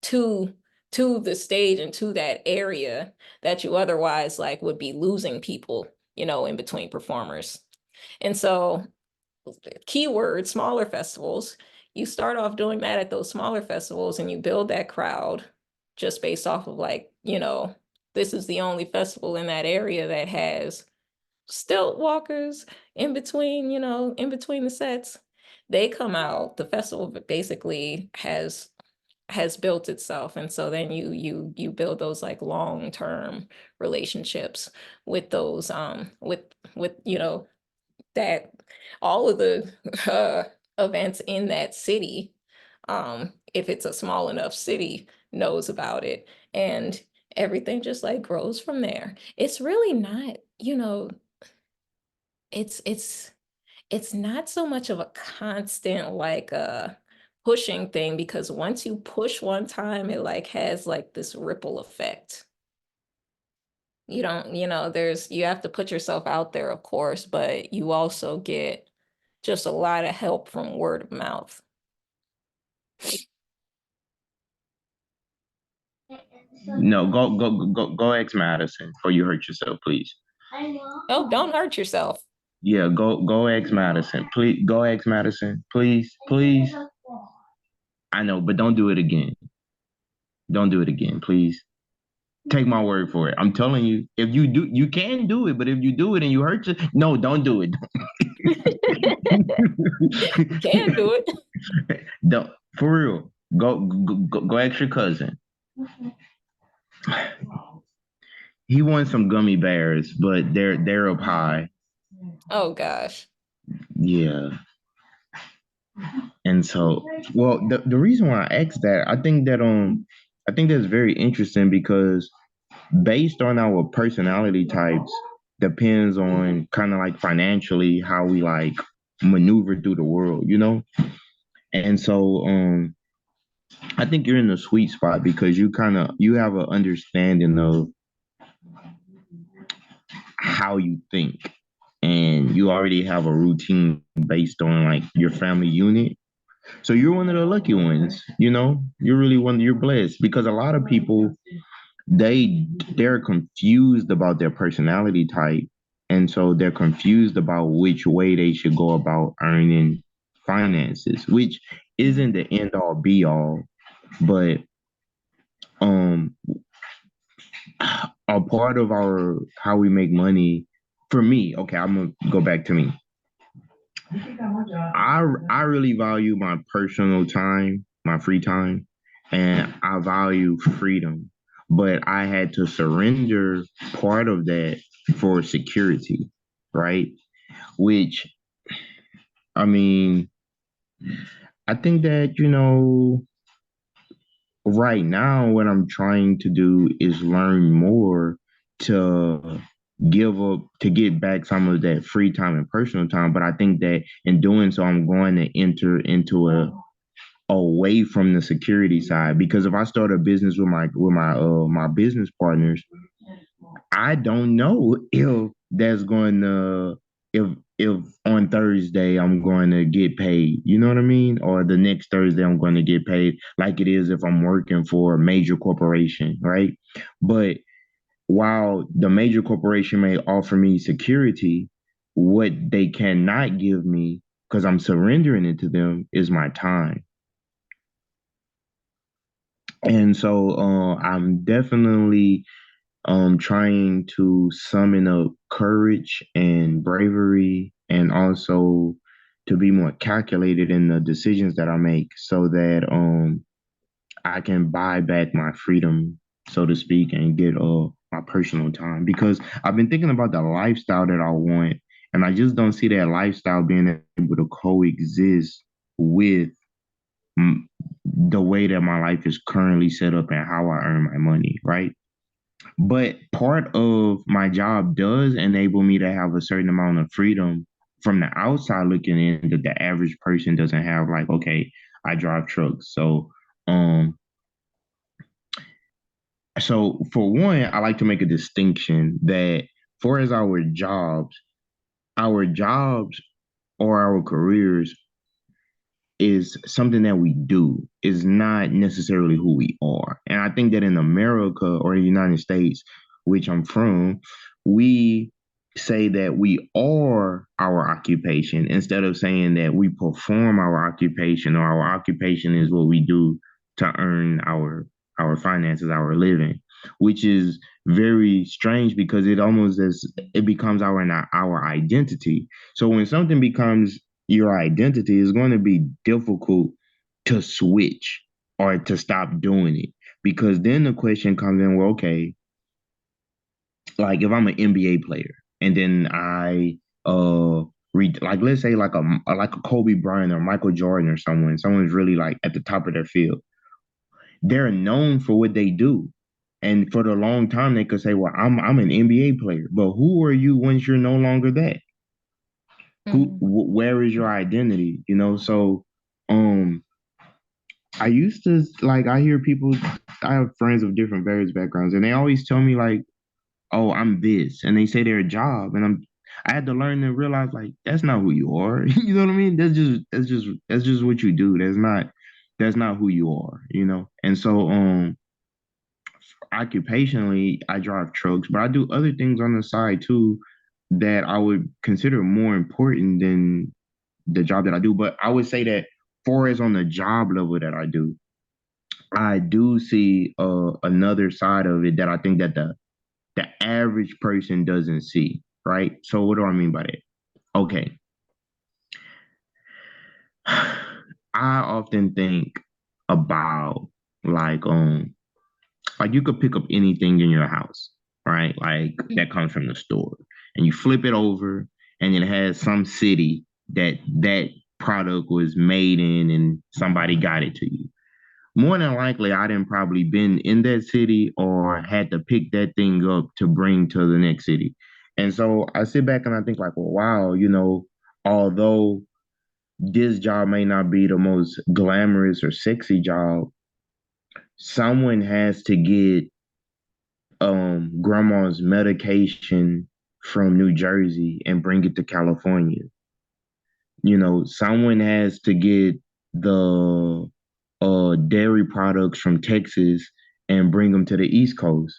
to the stage and to that area that you otherwise like would be losing people, you know, in between performers. And so keyword smaller festivals, you start off doing that at those smaller festivals and you build that crowd just based off of like, you know, this is the only festival in that area that has stilt walkers in between, you know, in between the sets. They come out, the festival basically has built itself, and so then you build those like long-term relationships with those with you know that all of the events in that city, if it's a small enough city, knows about it, and everything just like grows from there. It's really not, you know, it's it's not so much of a constant like pushing thing, because once you push one time, it like has like this ripple effect. You don't, you know, there's, you have to put yourself out there, of course, but you also get just a lot of help from word of mouth. No, go ex Madison before you hurt yourself, please. Oh, don't hurt yourself. Yeah, go ex Madison. Please go ex Madison. Please. I know, but don't do it again. Don't do it again, please. Take my word for it. I'm telling you, if you do, you can do it. But if you do it and you hurt you, no, don't do it. Can do it. Don't, for real. Go ask your cousin. He wants some gummy bears, but they're up high. Oh gosh. Yeah. And so, well, the reason why I asked that, I think that's very interesting because based on our personality types, depends on kind of like financially how we like maneuver through the world, you know? And so I think you're in the sweet spot because you have an understanding of how you think and you already have a routine based on like your family unit. So you're one of the lucky ones, you know? You're really you're blessed because a lot of people they're confused about their personality type, and so they're confused about which way they should go about earning finances, which isn't the end all be all, but um a part of our how we make money. For me, okay, I'm gonna go back to me. I really value my personal time, my free time, and I value freedom. But I had to surrender part of that for security, right? Which, I mean, I think that, right now what I'm trying to do is learn more to to get back some of that free time and personal time. But I think that in doing so, I'm going to enter into a away from the security side because if I start a business with my business partners, I don't know if that's going to if on Thursday I'm going to get paid, you know what I mean? Or the next Thursday I'm going to get paid like it is if I'm working for a major corporation, right? But while the major corporation may offer me security, what they cannot give me because I'm surrendering it to them is my time. And so I'm definitely trying to summon up courage and bravery and also to be more calculated in the decisions that I make so that I can buy back my freedom, so to speak, and get my personal time. Because I've been thinking about the lifestyle that I want, and I just don't see that lifestyle being able to coexist with the way that my life is currently set up and how I earn my money, right? But part of my job does enable me to have a certain amount of freedom from the outside looking in, that the average person doesn't have like, okay, I drive trucks. Um, so for one, I like to make a distinction that for as our jobs or our careers is something that we do, is not necessarily who we are. And I think that in America or the United States, which I'm from, we say that we are our occupation instead of saying that we perform our occupation, or our occupation is what we do to earn our finances, our living, which is very strange because it becomes our identity. So when something becomes your identity, is going to be difficult to switch or to stop doing it. Because then the question comes in, well, okay, like if I'm an NBA player and then I read, like, let's say like a Kobe Bryant or Michael Jordan or someone's really like at the top of their field. They're known for what they do. And for the long time they could say, well, I'm an NBA player. But who are you once you're no longer that? Mhm. Where is your identity? So um I used to, like, I hear people, I have friends of different various backgrounds, and they always tell me like, oh, I'm this, and they say they're a job, and I had to learn and realize like that's not who you are. You know what I mean? That's just what you do. That's not who you are. And so occupationally I drive trucks, but I do other things on the side too that I would consider more important than the job that I do. But I would say that far as on the job level that I do see another side of it that I think that the average person doesn't see, right? So what do I mean by that? Okay. I often think about like you could pick up anything in your house, right? Like that comes from the store, and you flip it over and it has some city that product was made in and somebody got it to you. More than likely, I didn't probably been in that city or had to pick that thing up to bring to the next city. And so I sit back and I think like, well, wow, although this job may not be the most glamorous or sexy job, someone has to get grandma's medication from New Jersey and bring it to California. Someone has to get the dairy products from Texas and bring them to the East Coast.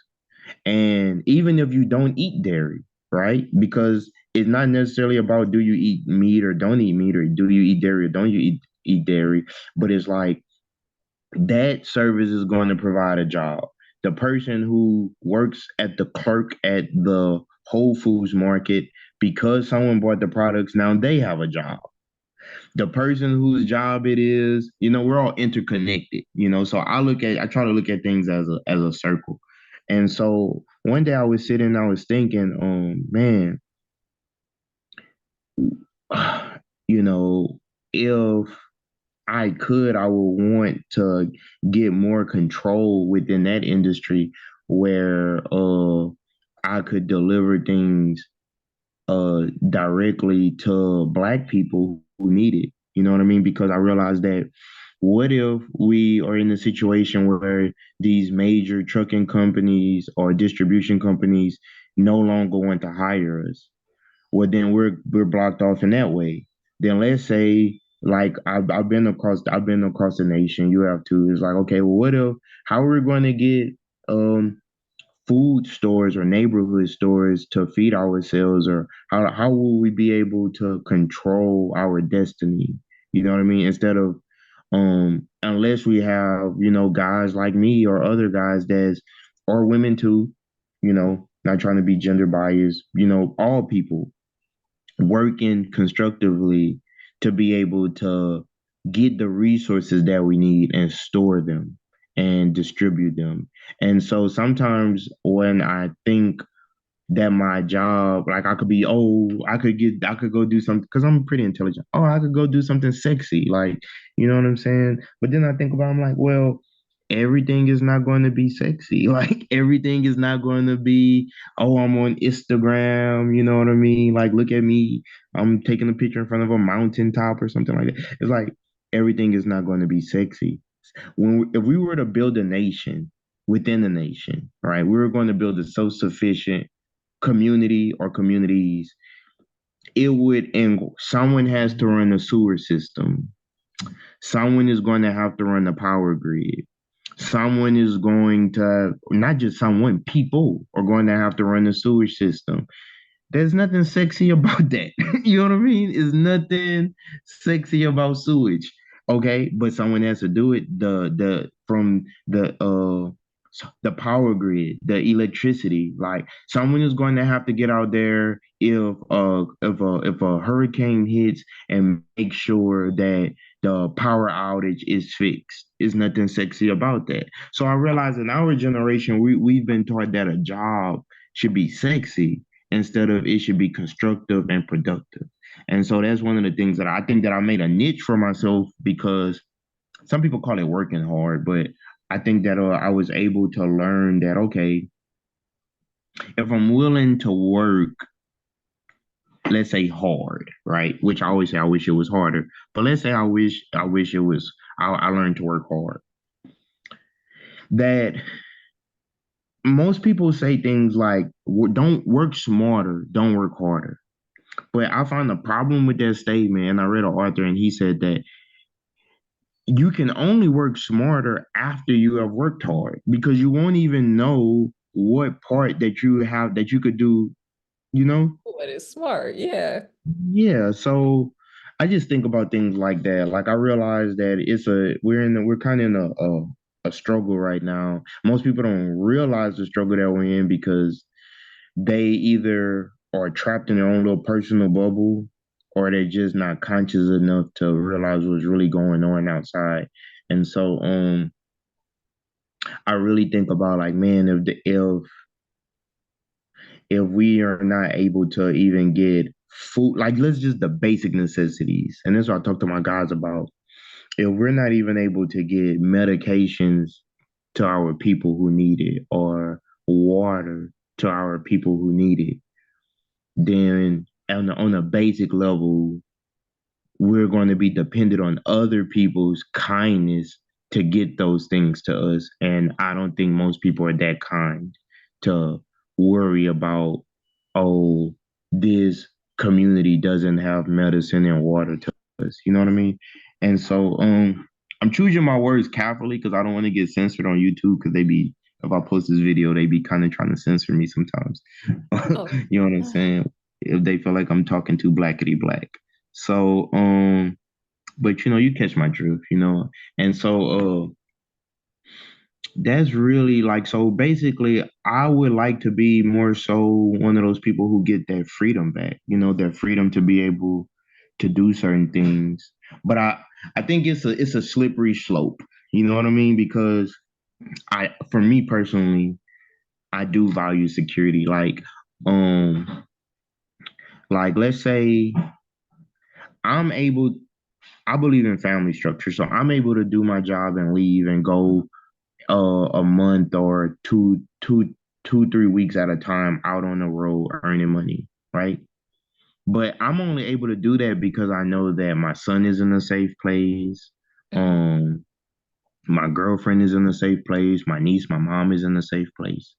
And even if you don't eat dairy, right? Because it's not necessarily about do you eat meat or don't eat meat, or do you eat dairy or don't you eat dairy, but it's like that service is going to provide a job. The person who works at the clerk at the Whole Foods market, because someone bought the products, now they have a job. The person whose job it is, we're all interconnected. So I try to look at things as a circle. And so one day I was sitting, I was thinking, man, you know, if I could, I would want to get more control within that industry where I could deliver things directly to Black people who need it. You know what I mean? Because I realized that what if we are in a situation where these major trucking companies or distribution companies no longer want to hire us? Well, then we're blocked off in that way. Then let's say like I've been across the nation. You have too. It's like, okay, well, what if how are we going to get um food stores or neighborhood stores to feed ourselves, or how will we be able to control our destiny? You know what I mean? Instead of unless we have, guys like me or other guys that's or women too, not trying to be gender biased, all people working constructively to be able to get the resources that we need and store them and distribute them. And so sometimes when I think that my job, like I could go do something because I'm pretty intelligent. Oh, I could go do something sexy, like, you know what I'm saying? But then I think about, I'm like, well, everything is not going to be sexy. Like everything is not going to be, oh, I'm on Instagram, you know what I mean? Like look at me, I'm taking a picture in front of a mountaintop or something like that. It's like everything is not going to be sexy. If we were to build a nation within a nation, right? We were going to build a self-sufficient community or communities. It would, and someone has to run the sewer system. Someone is going to have to run the power grid. Someone is going to, not just someone, people are going to have to run the sewage system. There's nothing sexy about that. You know what I mean? It's nothing sexy about sewage. Okay, but someone has to do it. The from the power grid, the electricity. Like someone is going to have to get out there if a hurricane hits and make sure that the power outage is fixed. There's nothing sexy about that. So I realize in our generation, we've been taught that a job should be sexy instead of it should be constructive and productive. And so that's one of the things that I think that I made a niche for myself because some people call it working hard, but I think that I was able to learn that okay, if I'm willing to work, let's say hard, right? Which I always say I wish it was harder, but let's say I wish it was. I learned to work hard. That most people say things like, "Don't work smarter, don't work harder." But I found a problem with that statement, and I read an author, and he said that you can only work smarter after you have worked hard because you won't even know what part that you have that you could do, you know? What is smart? Yeah. Yeah. So I just think about things like that. Like I realize that we're kind of in a struggle right now. Most people don't realize the struggle that we're in because they either are trapped in their own little personal bubble or they're just not conscious enough to realize what's really going on outside. And so I really think about like, man, if we are not able to even get food, like let's just the basic necessities. And this is what I talk to my guys about. If we're not even able to get medications to our people who need it or water to our people who need it, then on a basic level, we're going to be dependent on other people's kindness to get those things to us. And I don't think most people are that kind to worry about, oh, this community doesn't have medicine and water to us. You know what I mean? And so I'm choosing my words carefully because I don't want to get censored on YouTube because if I post this video, they be kind of trying to censor me sometimes. Oh. You know what I'm saying? If they feel like I'm talking too blackety black. So, but you catch my drift. And so, that's really like, so basically, I would like to be more so one of those people who get their freedom back, their freedom to be able to do certain things. But I think it's a slippery slope. You know what I mean? Because for me personally, I do value security. Like let's say I'm able I believe in family structure. So I'm able to do my job and leave and go a month or 3 weeks at a time out on the road earning money, right? But I'm only able to do that because I know that my son is in a safe place. Mhm. My girlfriend is in a safe place. My niece, my mom is in a safe place.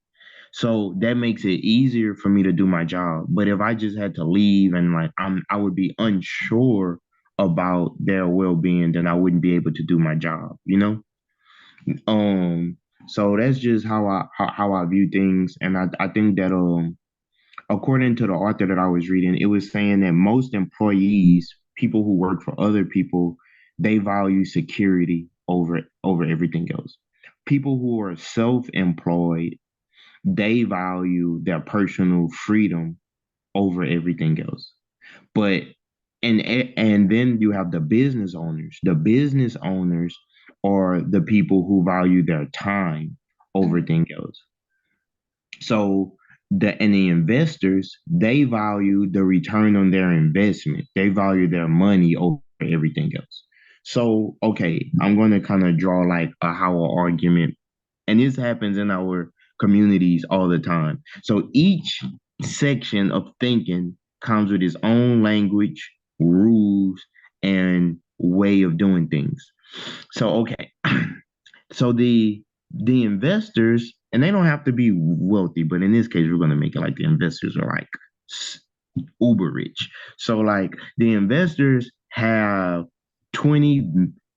So that makes it easier for me to do my job. But if I just had to leave and like I would be unsure about their well-being, then I wouldn't be able to do my job. Um, so that's just how I view things. And I think that according to the author that I was reading, it was saying that most employees, people who work for other people, they value security over everything else. People who are self-employed, they value their personal freedom over everything else. But and then you have the business owners. The business owners are the people who value their time over Mhm. everything else. So the investors, they value the return on their investment. They value their money over everything else. So, okay, I'm going to kind of draw like a how a argument, and this happens in our communities all the time. So each section of thinking comes with its own language, rules, and way of doing things. So, okay, so the investors, and they don't have to be wealthy, but in this case, we're going to make it like the investors are like uber rich. So like the investors have 20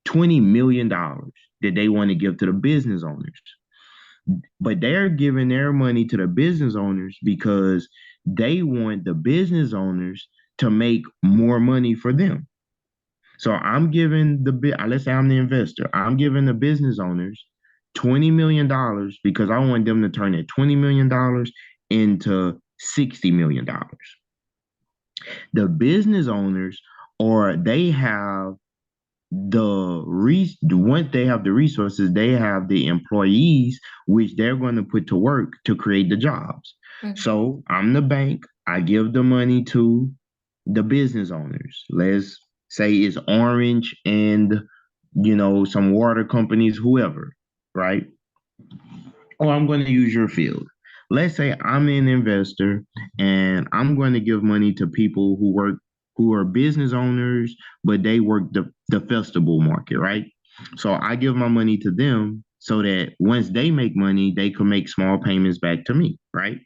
$20 million that they want to give to the business owners. But they're giving their money to the business owners because they want the business owners to make more money for them. So I'm giving let's say I'm the investor. I'm giving the business owners $20 million because I want them to turn that $20 million into $60 million. The business owners, or they have once they have the resources, they have the employees which they're going to put to work to create the jobs. Mm. So I'm the bank. I give the money to the business owners. Let's say it's Orange and some water companies, whoever, right? Or I'm going to use your field. Let's say I'm an investor and I'm going to give money to people who are business owners, but they work the festival market, right? So I give my money to them so that once they make money, they can make small payments back to me, right?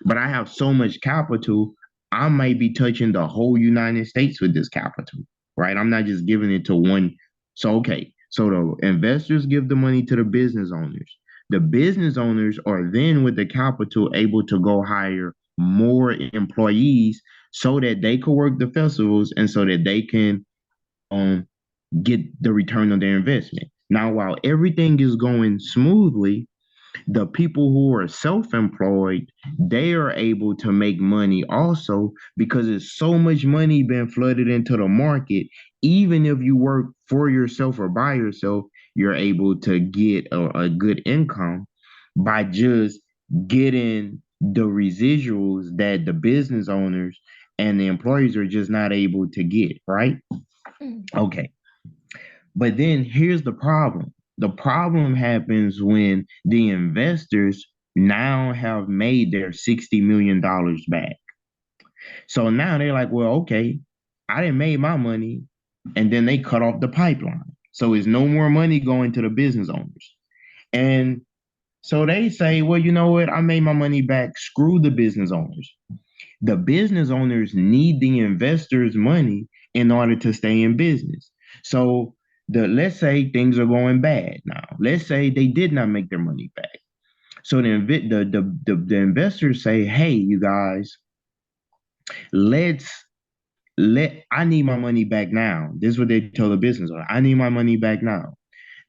But I have so much capital, I might be touching the whole United States with this capital, right? I'm not just giving it to one. So, okay. So the investors give the money to the business owners. The business owners are then with the capital able to go hire more employees so that they could work the festivals and so that they can um get the return on their investment. Now, while everything is going smoothly, the people who are self-employed, they are able to make money also because there's so much money being flooded into the market. Even if you work for yourself or by yourself, you're able to get a good income by just getting the residuals that the business owners and the employees are just not able to get, right? Mm. Okay. But then here's the problem. The problem happens when the investors now have made their $60 million back. So now they're like, well, okay, I didn't make my money. And then they cut off the pipeline. So it's no more money going to the business owners. And so they say, well, you know what? I made my money back. Screw the business owners. The business owners need the investors' money in order to stay in business. So let's say things are going bad now. Let's say they did not make their money back. So the investors say, hey, you guys, let's let I need my money back now. This is what they tell the business owner. I need my money back now.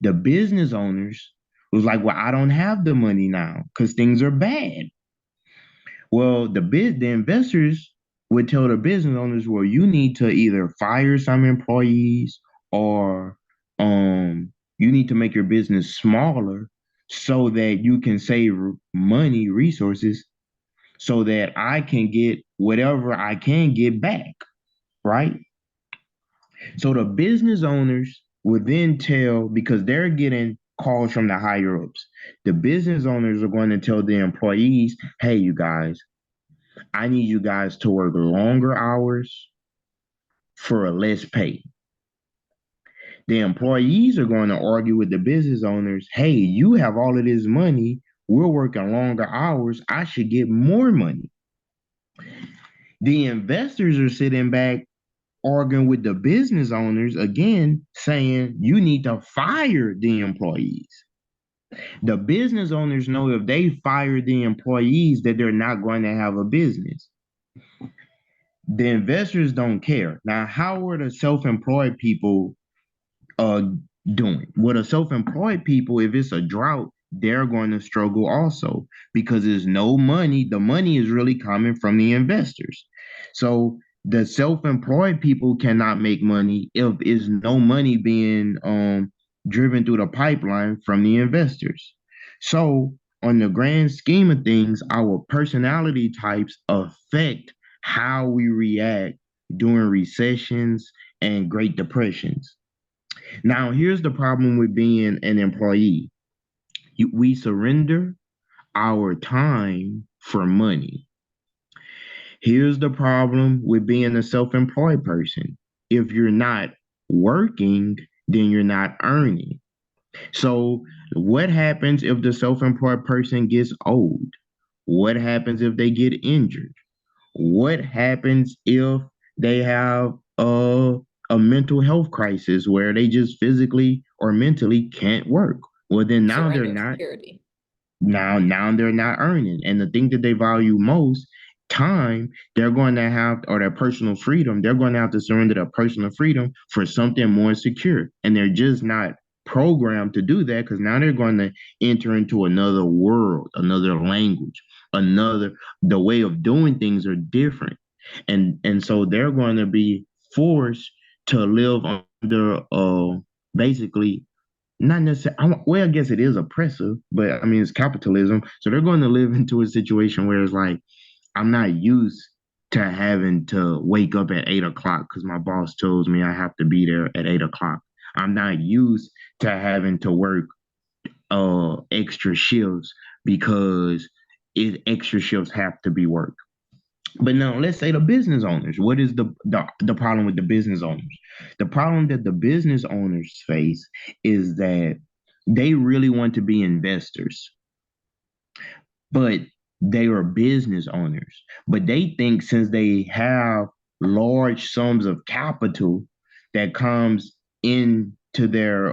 The business owners was like, well, I don't have the money now because things are bad. Well, the investors would tell the business owners, well, you need to either fire some employees or you need to make your business smaller so that you can save money, resources, so that I can get whatever I can get back, right? So the business owners would then tell, because they're getting calls from the higher ups, the business owners are going to tell the employees, hey, you guys, I need you guys to work longer hours for a less pay. The employees are going to argue with the business owners, hey, you have all of this money. We're working longer hours. I should get more money. The investors are sitting back arguing with the business owners again, saying you need to fire the employees. The business owners know if they fire the employees that they're not going to have a business. The investors don't care. Now, how are the self-employed people uh doing? Well, the self-employed people, if it's a drought, they're going to struggle also because there's no money. The money is really coming from the investors. So the self-employed people cannot make money if is no money being driven through the pipeline from the investors. So on the grand scheme of things, our personality types affect how we react during recessions and Great Depressions. Now, here's the problem with being an employee. We surrender our time for money. Here's the problem with being a self-employed person. If you're not working, then you're not earning. So, what happens if the self-employed person gets old? What happens if they get injured? What happens if they have a mental health crisis where they just physically or mentally can't work? Well, then now they're Surrender not security. now they're not earning. And the thing that they value most, time, they're going to have, or their personal freedom, they're going to have to surrender their personal freedom for something more secure. And they're just not programmed to do that because now they're going to enter into another world, another language, another, the way of doing things are different. And so they're going to be forced to live under basically not necessarily, well, I guess it is oppressive, but I mean, it's capitalism. So they're going to live into a situation where it's like, I'm not used to having to wake up at 8 o'clock because my boss tells me I have to be there at 8 o'clock. I'm not used to having to work extra shifts because extra shifts have to be worked. But now let's say the business owners. What is the problem with the business owners? The problem that the business owners face is that they really want to be investors, but they are business owners. But they think since they have large sums of capital that comes into their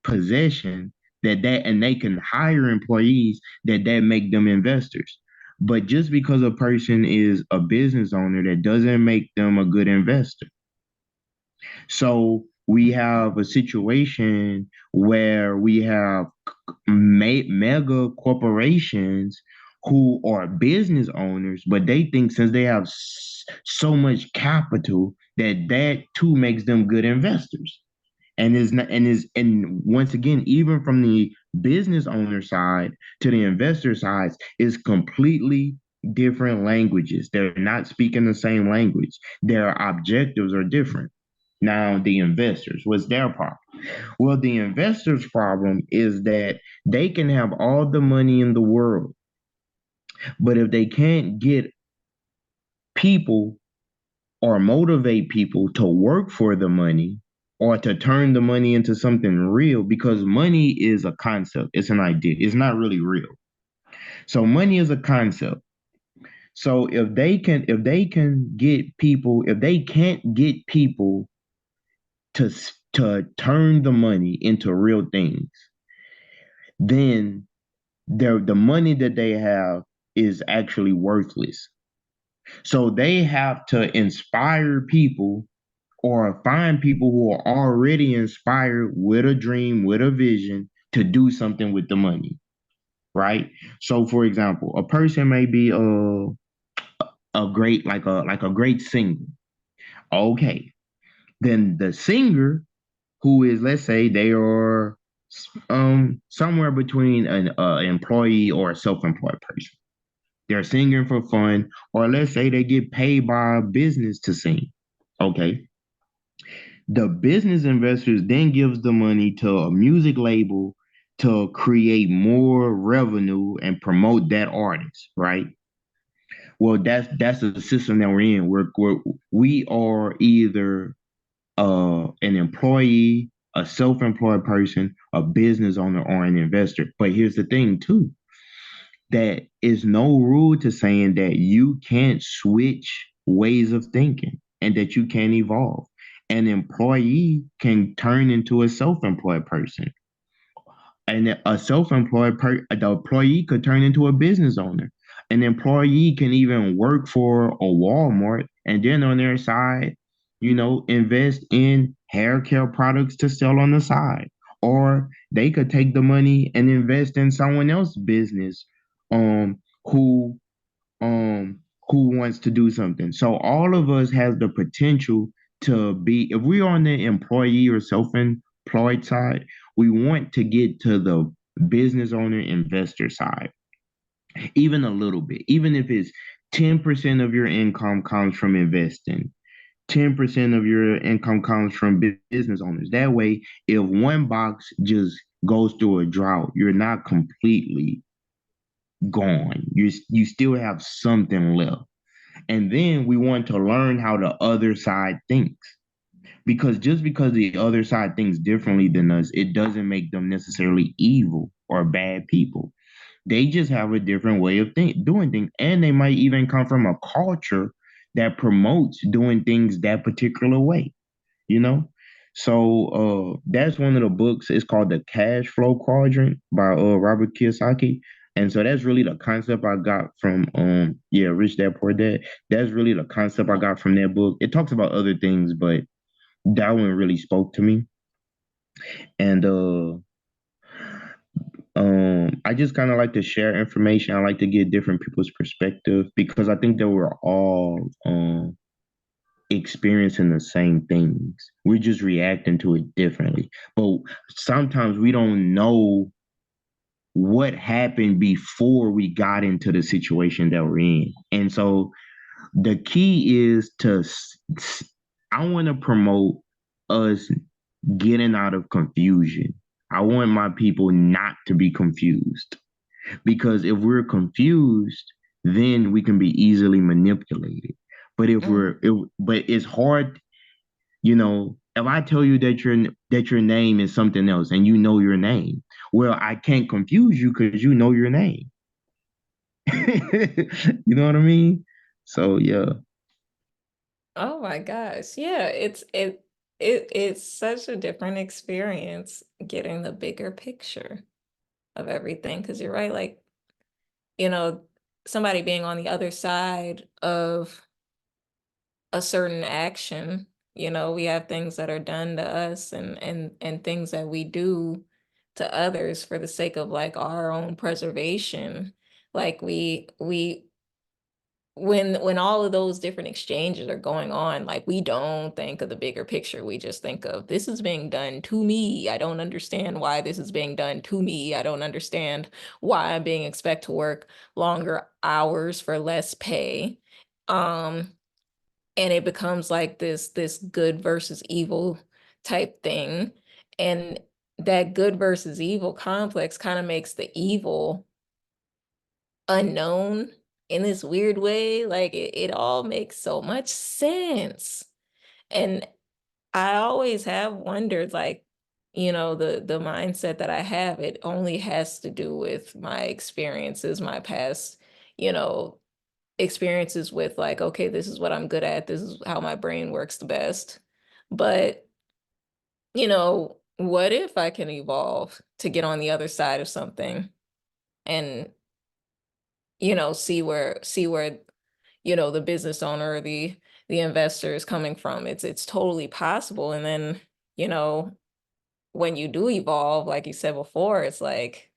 possession, that and they can hire employees, that make them investors. But just because a person is a business owner, that doesn't make them a good investor. So we have a situation where we have mega corporations who are business owners, but they think since they have so much capital that too makes them good investors. And once again, even from the business owner side to the investor side, is completely different languages. They're not speaking the same language. Their objectives are different. Now, the investors, what's their problem? Well, the investors' problem is that they can have all the money in the world, but if they can't get people or motivate people to work for the money or to turn the money into something real, because money is a concept, it's an idea, it's not really real. So money is a concept. So if they can get people, if they can't get people to to turn the money into real things, then the money that they have is actually worthless. So they have to inspire people or find people who are already inspired with a dream, with a vision to do something with the money, right? So for example, a person may be a great like a great singer. Okay. Then the singer who is, let's say they are somewhere between an employee or a self-employed person. They're singing for fun, or let's say they get paid by a business to sing. Okay. The business investors then gives the money to a music label to create more revenue and promote that artist, right? Well, that's the system that we're in. We are either an employee, a self-employed person, a business owner, or an investor. But here's the thing too, that is no rule to saying that you can't switch ways of thinking and that you can't evolve. An employee can turn into a self-employed person. And a the employee could turn into a business owner. An employee can even work for a Walmart and then on their side, invest in hair care products to sell on the side. Or they could take the money and invest in someone else's business um who um who wants to do something. So all of us has the potential to be, if we're on the employee or self-employed side, we want to get to the business owner investor side, even a little bit, even if it's 10% of your income comes from investing, 10% of your income comes from business owners. That way, if one box just goes through a drought, you're not completely gone. You still have something left. And then we want to learn how the other side thinks. Because just because the other side thinks differently than us, it doesn't make them necessarily evil or bad people. They just have a different way of doing things. And they might even come from a culture that promotes doing things that particular way, you know? So that's one of the books. It's called The Cash Flow Quadrant by Robert Kiyosaki. And so that's really the concept I got from Rich Dad Poor Dad. That's really the concept I got from that book. It talks about other things, but that one really spoke to me. And I just kind of like to share information. I like to get different people's perspective because I think that we're all experiencing the same things. We're just reacting to it differently. But sometimes we don't know what happened before we got into the situation that we're in. And so the key is I want to promote us getting out of confusion. I want my people not to be confused because if we're confused, then we can be easily manipulated. But Mm. but it's hard, if I tell you that your name is something else and you know your name, well, I can't confuse you because you know your name. You know what I mean? So yeah. Oh my gosh. Yeah, it's such a different experience getting the bigger picture of everything. Because you're right, like, you know, somebody being on the other side of a certain action, we have things that are done to us and things that we do to others for the sake of like our own preservation. Like we when all of those different exchanges are going on, like we don't think of the bigger picture. We just think of this is being done to me. I don't understand why this is being done to me. I don't understand why I'm being expected to work longer hours for less pay. Um, and it becomes like this good versus evil type thing. And that good versus evil complex kind of makes the evil unknown in this weird way. Like it all makes so much sense. And I always have wondered, like, the mindset that I have, it only has to do with my experiences, my past, you know, experiences with like, okay, this is what I'm good at, this is how my brain works the best. But, what if I can evolve to get on the other side of something and, see where the business owner or the investor is coming from. It's totally possible. And then, you know, when you do evolve, like you said before, it's like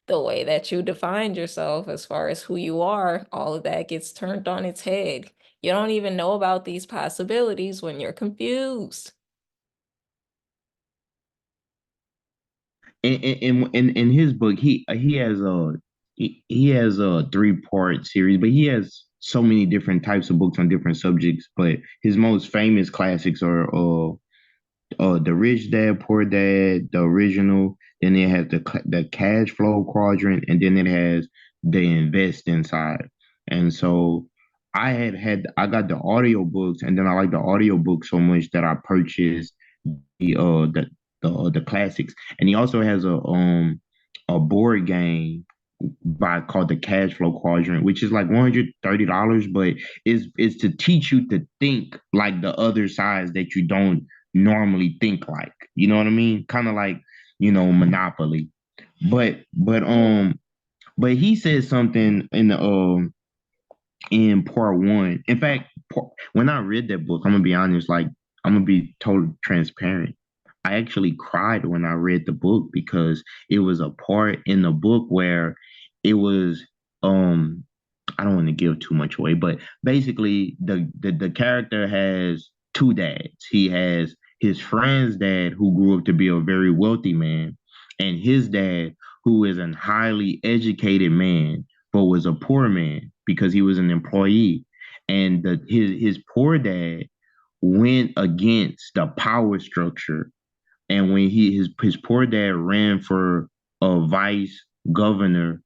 the way that you defined yourself as far as who you are, all of that gets turned on its head. You don't even know about these possibilities when you're confused. In his book, he has a 3-part series, but he has so many different types of books on different subjects. But his most famous classics are The Rich Dad Poor Dad, the original. Then it has the Cash Flow Quadrant, and then it has the Investing side. And so I got the audio books, and then I like the audio book so much that I purchased the uh the the classics. And he also has a board game called the Cash Flow Quadrant, which is like $130, but is to teach you to think like the other sides that you don't normally think like. You know what I mean? Kind of like, Monopoly. But he said something in part one. In fact, when I read that book, I'm gonna be honest, like I'm gonna be totally transparent. I actually cried when I read the book because it was a part in the book where it was I don't want to give too much away, but basically the character has two dads. He has his friend's dad who grew up to be a very wealthy man, and his dad who is a highly educated man but was a poor man because he was an employee. And his poor dad went against the power structure. And when his poor dad ran for a vice governor,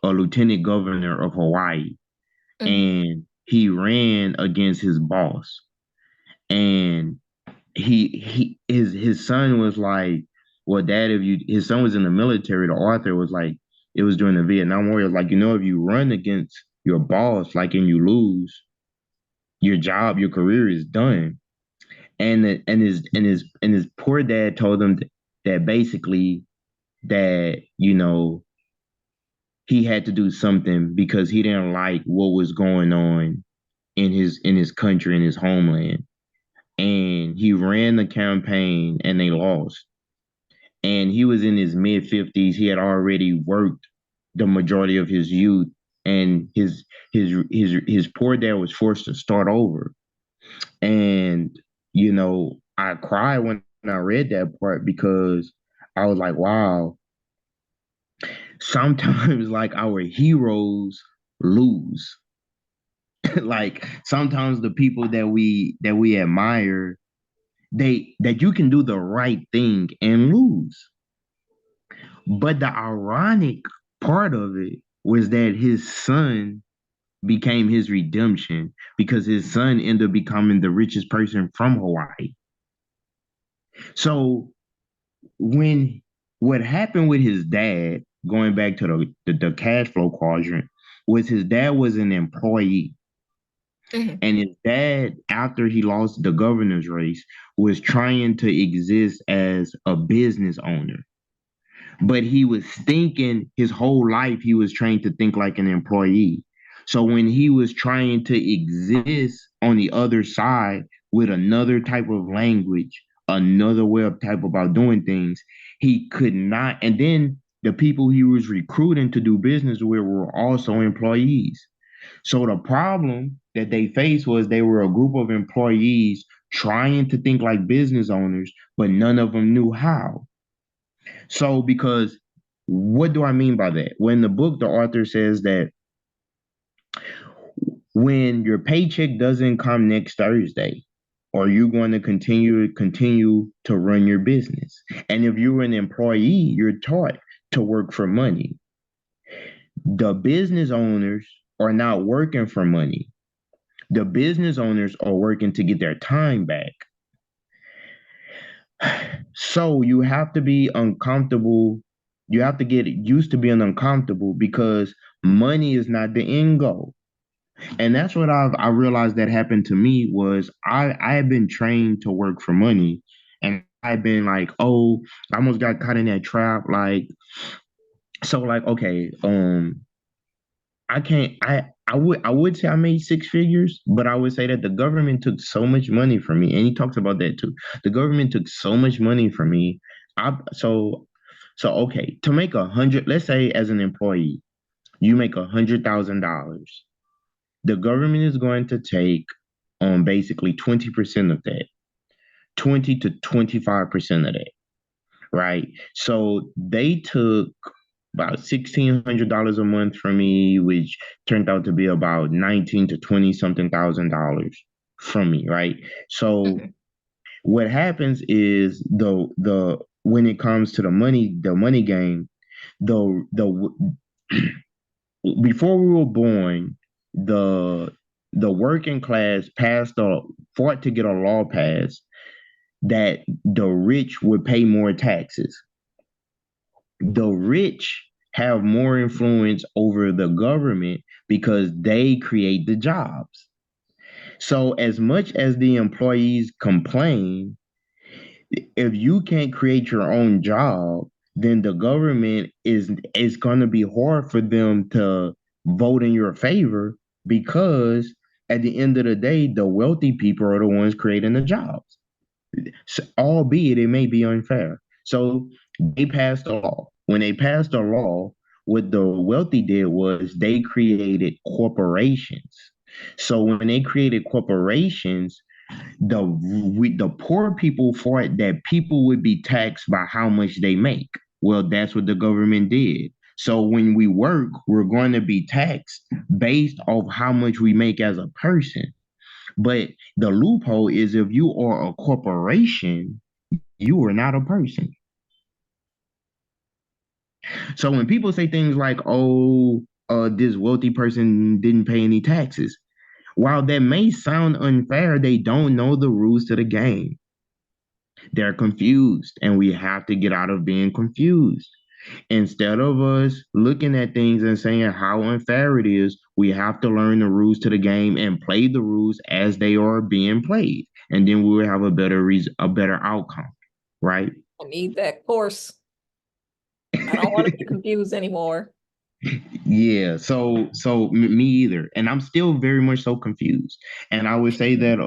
a lieutenant governor of Hawaii, Mhm. and he ran against his boss. And his son was like, well, dad, if you his son was in the military, the author was like, it was during the Vietnam War. It was like, if you run against your boss, like, and you lose, your job, your career is done. And his poor dad told him that basically that he had to do something because he didn't like what was going on in his country, in his homeland. And he ran the campaign and they lost. And he was in his mid 50s. He had already worked the majority of his youth, and his poor dad was forced to start over. And I cried when I read that part because I was like, wow, sometimes like our heroes lose. Like sometimes the people that we admire, that you can do the right thing and lose. But the ironic part of it was that his son became his redemption because his son ended up becoming the richest person from Hawaii. So when what happened with his dad, going back to the cash flow quadrant, was his dad was an employee. Mhm. And his dad, after he lost the governor's race, was trying to exist as a business owner. But he was thinking his whole life, he was trained to think like an employee. So when he was trying to exist on the other side with another type of language, another way of type about doing things, he could not. And then the people he was recruiting to do business with were also employees. So the problem that they faced was they were a group of employees trying to think like business owners, but none of them knew how. So, because what do I mean by that? When the book, the author says that when your paycheck doesn't come next Thursday, are you going to continue to run your business? And if you're an employee, you're taught to work for money. The business owners are not working for money. The business owners are working to get their time back. So you have to be uncomfortable. You have to get used to being uncomfortable because money is not the end goal. And that's what I realized that happened to me was I had been trained to work for money, and I've been like, oh, I almost got caught in that trap. Like, so like, okay, I can't I would say I made six figures, but I would say that the government took so much money from me. And he talks about that too. The government took so much money from me. I so okay, to make 100, let's say as an employee, you make $100,000. The government is going to take basically 20% of that, 20 to 25% of that, right? So they took about $1,600 a month from me, which turned out to be about 19 to 20 something thousand dollars from me, right? So Mhm. what happens is the when it comes to the money game, the before we were born, the the working class fought to get a law passed that the rich would pay more taxes. The rich have more influence over the government because they create the jobs. So as much as the employees complain, if you can't create your own job, then the government is going to be hard for them to vote in your favor because at the end of the day, the wealthy people are the ones creating the jobs. So, albeit it may be unfair. So they passed a law. When they passed a law, what the wealthy did was they created corporations. So when they created corporations, the poor people fought that people would be taxed by how much they make. Well, that's what the government did. So when we work, we're going to be taxed based off how much we make as a person. But the loophole is if you are a corporation, you are not a person. So when people say things like, "Oh, this wealthy person didn't pay any taxes," while that may sound unfair, they don't know the rules to the game. They're confused, and we have to get out of being confused. Instead of us looking at things and saying how unfair it is, we have to learn the rules to the game and play the rules as they are being played, and then we will have a better outcome, right? I need that course. I don't want to be confused anymore. Yeah, me either, and I'm still very much so confused. And I would say that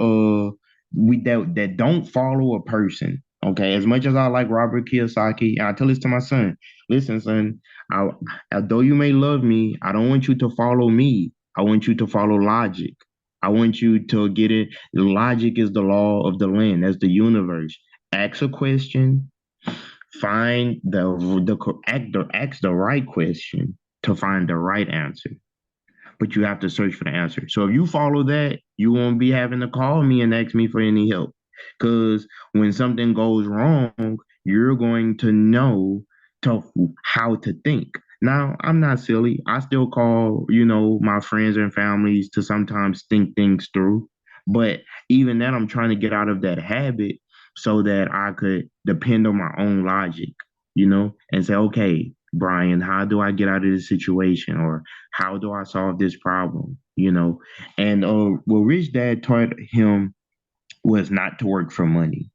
that don't follow a person. Okay, as much as I like Robert Kiyosaki, and I tell this to my son, listen, son, I, although you may love me, I don't want you to follow me. I want you to follow logic. I want you to get it. Logic is the law of the land. That's the universe. Ask a question, find ask the right question to find the right answer, but you have to search for the answer. So if you follow that, you won't be having to call me and ask me for any help, because when something goes wrong, you're going to know to how to think. Now, I'm not silly. I still call, my friends and families to sometimes think things through, but even then I'm trying to get out of that habit so that I could depend on my own logic, and say, okay, Brian, how do I get out of this situation? Or how do I solve this problem? And what Rich Dad taught him was not to work for money.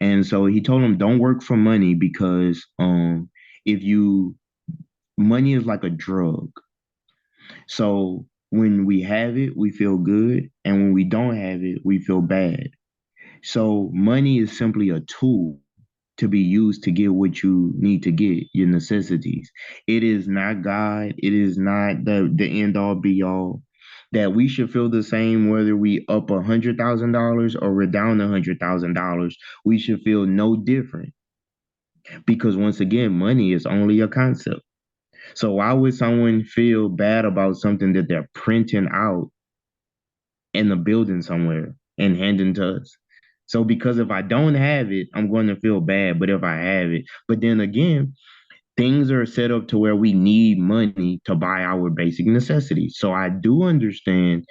And so he told him, don't work for money because if you money is like a drug. So when we have it, we feel good, and when we don't have it, we feel bad. So money is simply a tool to be used to get what you need to get, your necessities. It is not God. It is not the end all be all. That we should feel the same whether we up $100,000 or we're down $100,000. We should feel no different because once again, money is only a concept. So why would someone feel bad about something that they're printing out in the building somewhere and handing to us? So because if I don't have it, I'm going to feel bad. But if I have it, but then again, things are set up to where we need money to buy our basic necessities. So I do understand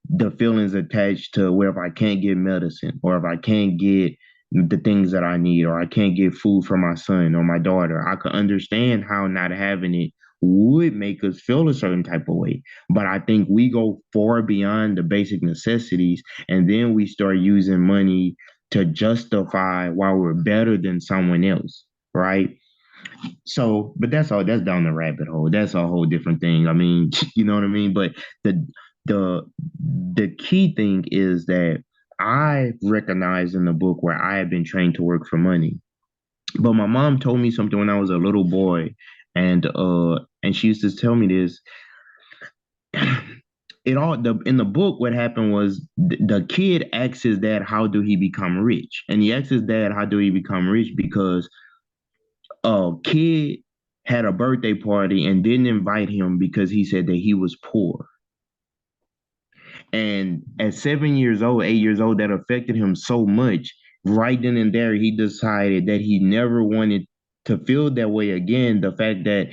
the feelings attached to where if I can't get medicine or if I can't get the things that I need or I can't get food for my son or my daughter, I could understand how not having it would make us feel a certain type of way. But I think we go far beyond the basic necessities and then we start using money to justify why we're better than someone else, right? So, but that's down the rabbit hole. That's a whole different thing. I mean, you know what I mean? But the the the key thing is that I recognized in the book where I had been trained to work for money. But my mom told me something when I was a little boy, and she used to tell me this. It all the in the book, what happened was the kid asks his dad, "How do he become rich?" And he asks his dad, "How do he become rich?" Because a kid had a birthday party and didn't invite him because he said that he was poor. And at 7 years old, 8 years old, that affected him so much. Right then and there, he decided that he never wanted to feel that way again. The fact that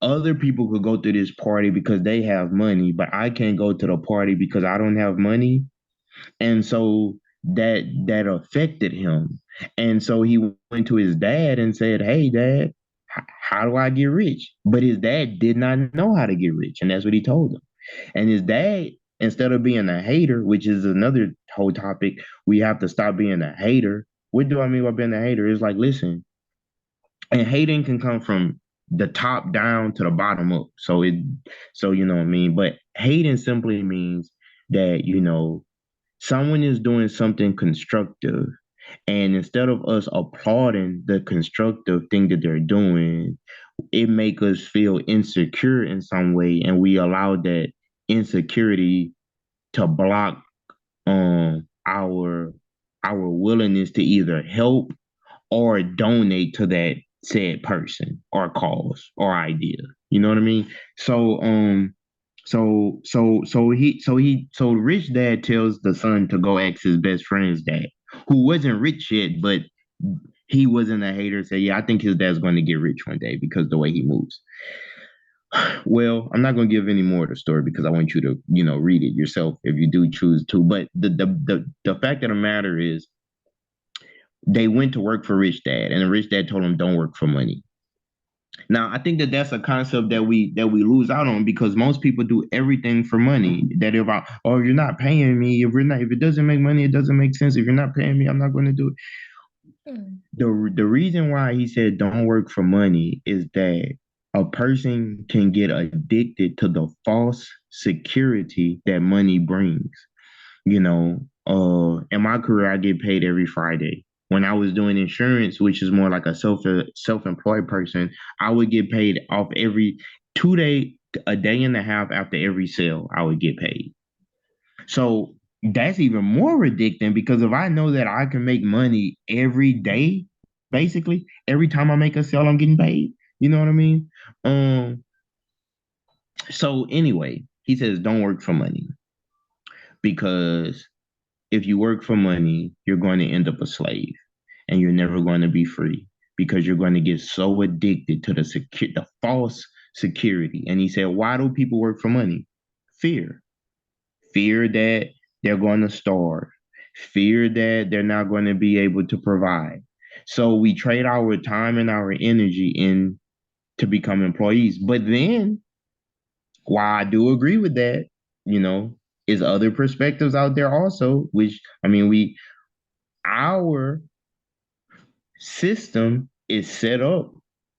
other people could go to this party because they have money, but I can't go to the party because I don't have money. And so that affected him. And so he went to his dad and said, "Hey, Dad, how do I get rich?" But his dad did not know how to get rich, and that's what he told him. And his dad, instead of being a hater, which is another whole topic, we have to stop being a hater. What do I mean by being a hater? It's like, listen, and hating can come from the top down to the bottom up. So you know what I mean. But hating simply means that someone is doing something constructive, and instead of us applauding the constructive thing that they're doing, it make us feel insecure in some way, and we allow that insecurity to block our willingness to either help or donate to that said person or cause or idea. You know what I mean? So So rich dad tells the son to go ask his best friend's dad, who wasn't rich yet, but he wasn't a hater. Say, yeah, I think his dad's going to get rich one day because the way he moves. Well, I'm not going to give any more of the story because I want you to, read it yourself if you do choose to. But the fact of the matter is, they went to work for Rich Dad, and the Rich Dad told him, "Don't work for money." Now, I think that that's a concept that we lose out on because most people do everything for money. That if oh, you're not paying me, if it doesn't make money, it doesn't make sense. If you're not paying me, I'm not going to do it. Hmm. The reason why he said don't work for money is that a person can get addicted to the false security that money brings. In my career, I get paid every Friday. When I was doing insurance, which is more like a self-employed person, I would get paid off every 2 day, a day and a half after every sale, I would get paid. So that's even more addicting because if I know that I can make money every day, basically every time I make a sale, I'm getting paid. You know what I mean? Um. So anyway, he says don't work for money because if you work for money, you're going to end up a slave and you're never going to be free because you're going to get so addicted to the false security. And he said, why do people work for money? Fear. Fear that they're going to starve. Fear that they're not going to be able to provide. So we trade our time and our energy in to become employees. But then, while I do agree with that, you know, is other perspectives out there also, which I mean, our system is set up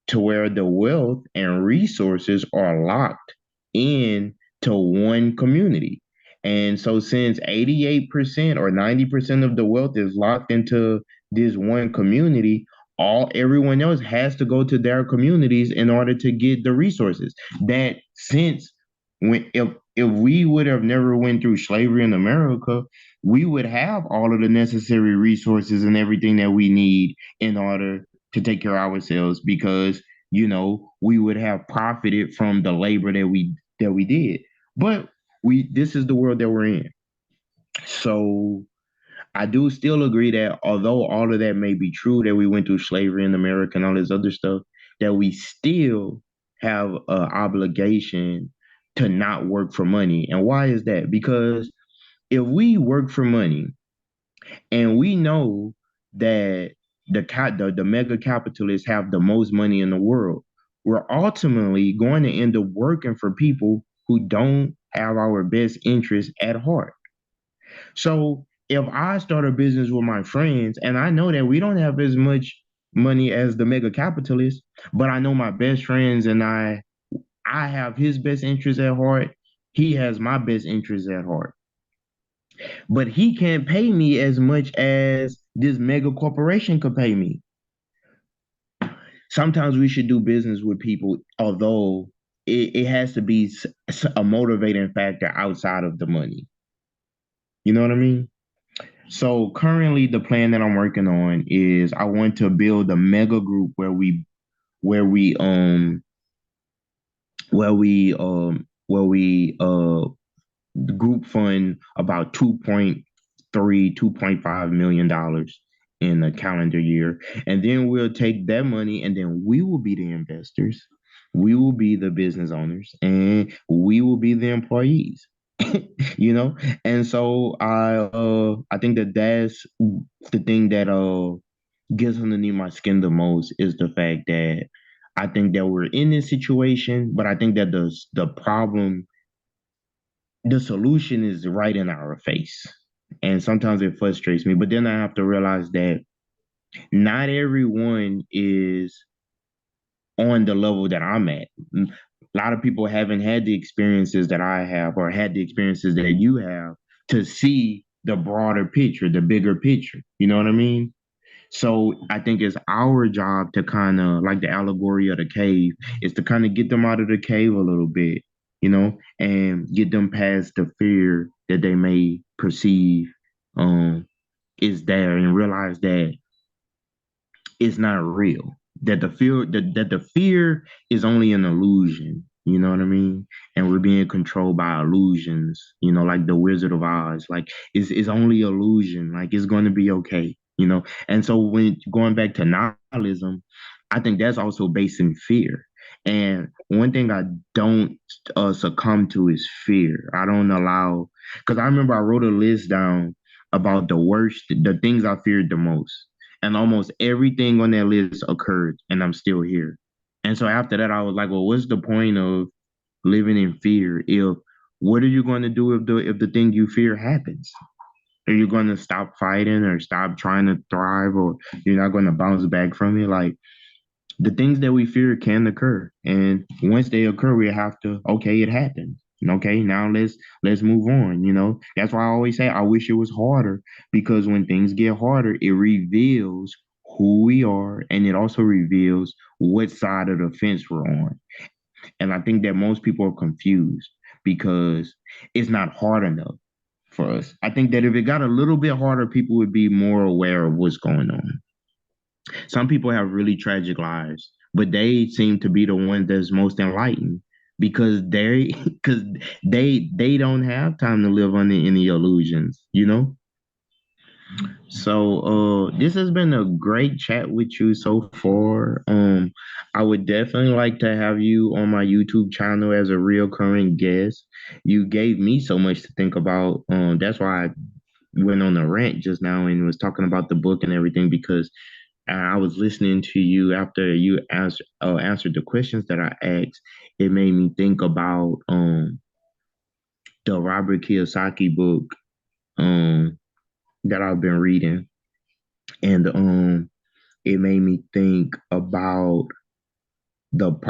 to where the wealth and resources are locked in to one community. And so since 88% or 90% of the wealth is locked into this one community, everyone else has to go to their communities in order to get the resources. That since when if we would have never went through slavery in America, we would have all of the necessary resources and everything that we need in order to take care of ourselves because we would have profited from the labor that we did. But this is the world that we're in. So I do still agree that although all of that may be true, that we went through slavery in America and all this other stuff, that we still have an obligation to not work for money. And why is that? Because if we work for money and we know that the mega capitalists have the most money in the world, we're ultimately going to end up working for people who don't have our best interests at heart. So if I start a business with my friends and I know that we don't have as much money as the mega capitalists, but I know my best friends and I have his best interests at heart, he has my best interests at heart. But he can't pay me as much as this mega corporation could pay me. Sometimes we should do business with people, although it has to be a motivating factor outside of the money. You know what I mean? So currently the plan that I'm working on is I want to build a mega group where we group fund about 2.5 million dollars in a calendar year. And then we'll take that money and then we will be the investors. We will be the business owners and we will be the employees. you know? And so I think that that's the thing that gets underneath my skin the most is the fact that I think that we're in this situation, but I think that the solution is right in our face. And sometimes it frustrates me, but then I have to realize that not everyone is on the level that I'm at. A lot of people haven't had the experiences that I have or had the experiences that you have to see the broader picture, the bigger picture. You know what I mean? So I think it's our job to kind of like the allegory of the cave is to kind of get them out of the cave a little bit, and get them past the fear that they may perceive is there and realize that it's not real. That the fear is only an illusion. You know what I mean? And we're being controlled by illusions, like the Wizard of Oz. Like it's only illusion. Like it's going to be okay, And so when going back to nihilism, I think that's also based in fear. And one thing I don't succumb to is fear. I don't allow, because I remember I wrote a list down about the things I feared the most. And almost everything on that list occurred, and I'm still here. And so after that, I was like, well, what's the point of living in fear if what are you going to do if the thing you fear happens? Are you going to stop fighting or stop trying to thrive, or you're not going to bounce back from it? Like the things that we fear can occur, and once they occur, we have to, okay, it happened. Okay, now let's move on. That's why I always say I wish it was harder, because when things get harder, it reveals who we are, and it also reveals what side of the fence we're on. And I think that most people are confused because it's not hard enough for us. I think that if it got a little bit harder, people would be more aware of what's going on. Some people have really tragic lives, but they seem to be the one that's most enlightened because they don't have time to live under any illusions. So this has been a great chat with you so far. I would definitely like to have you on my YouTube channel as a recurring guest. You gave me so much to think about. That's why I went on a rant just now and was talking about the book and everything, because I was listening to you after you answered the questions that I asked. It made me think about the Robert Kiyosaki book um that I've been reading, and it made me think about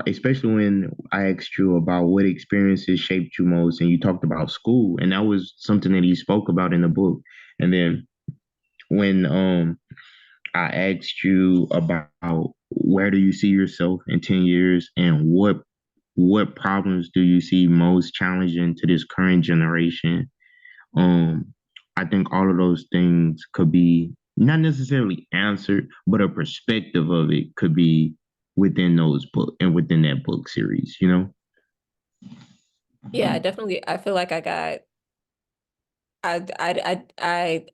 especially when I asked you about what experiences shaped you most, and you talked about school, and that was something that he spoke about in the book. And then when I asked you about where do you see yourself in 10 years, and what problems do you see most challenging to this current generation. Um, I think all of those things could be not necessarily answered, but a perspective of it could be within those book and within that book series. Yeah, I feel like I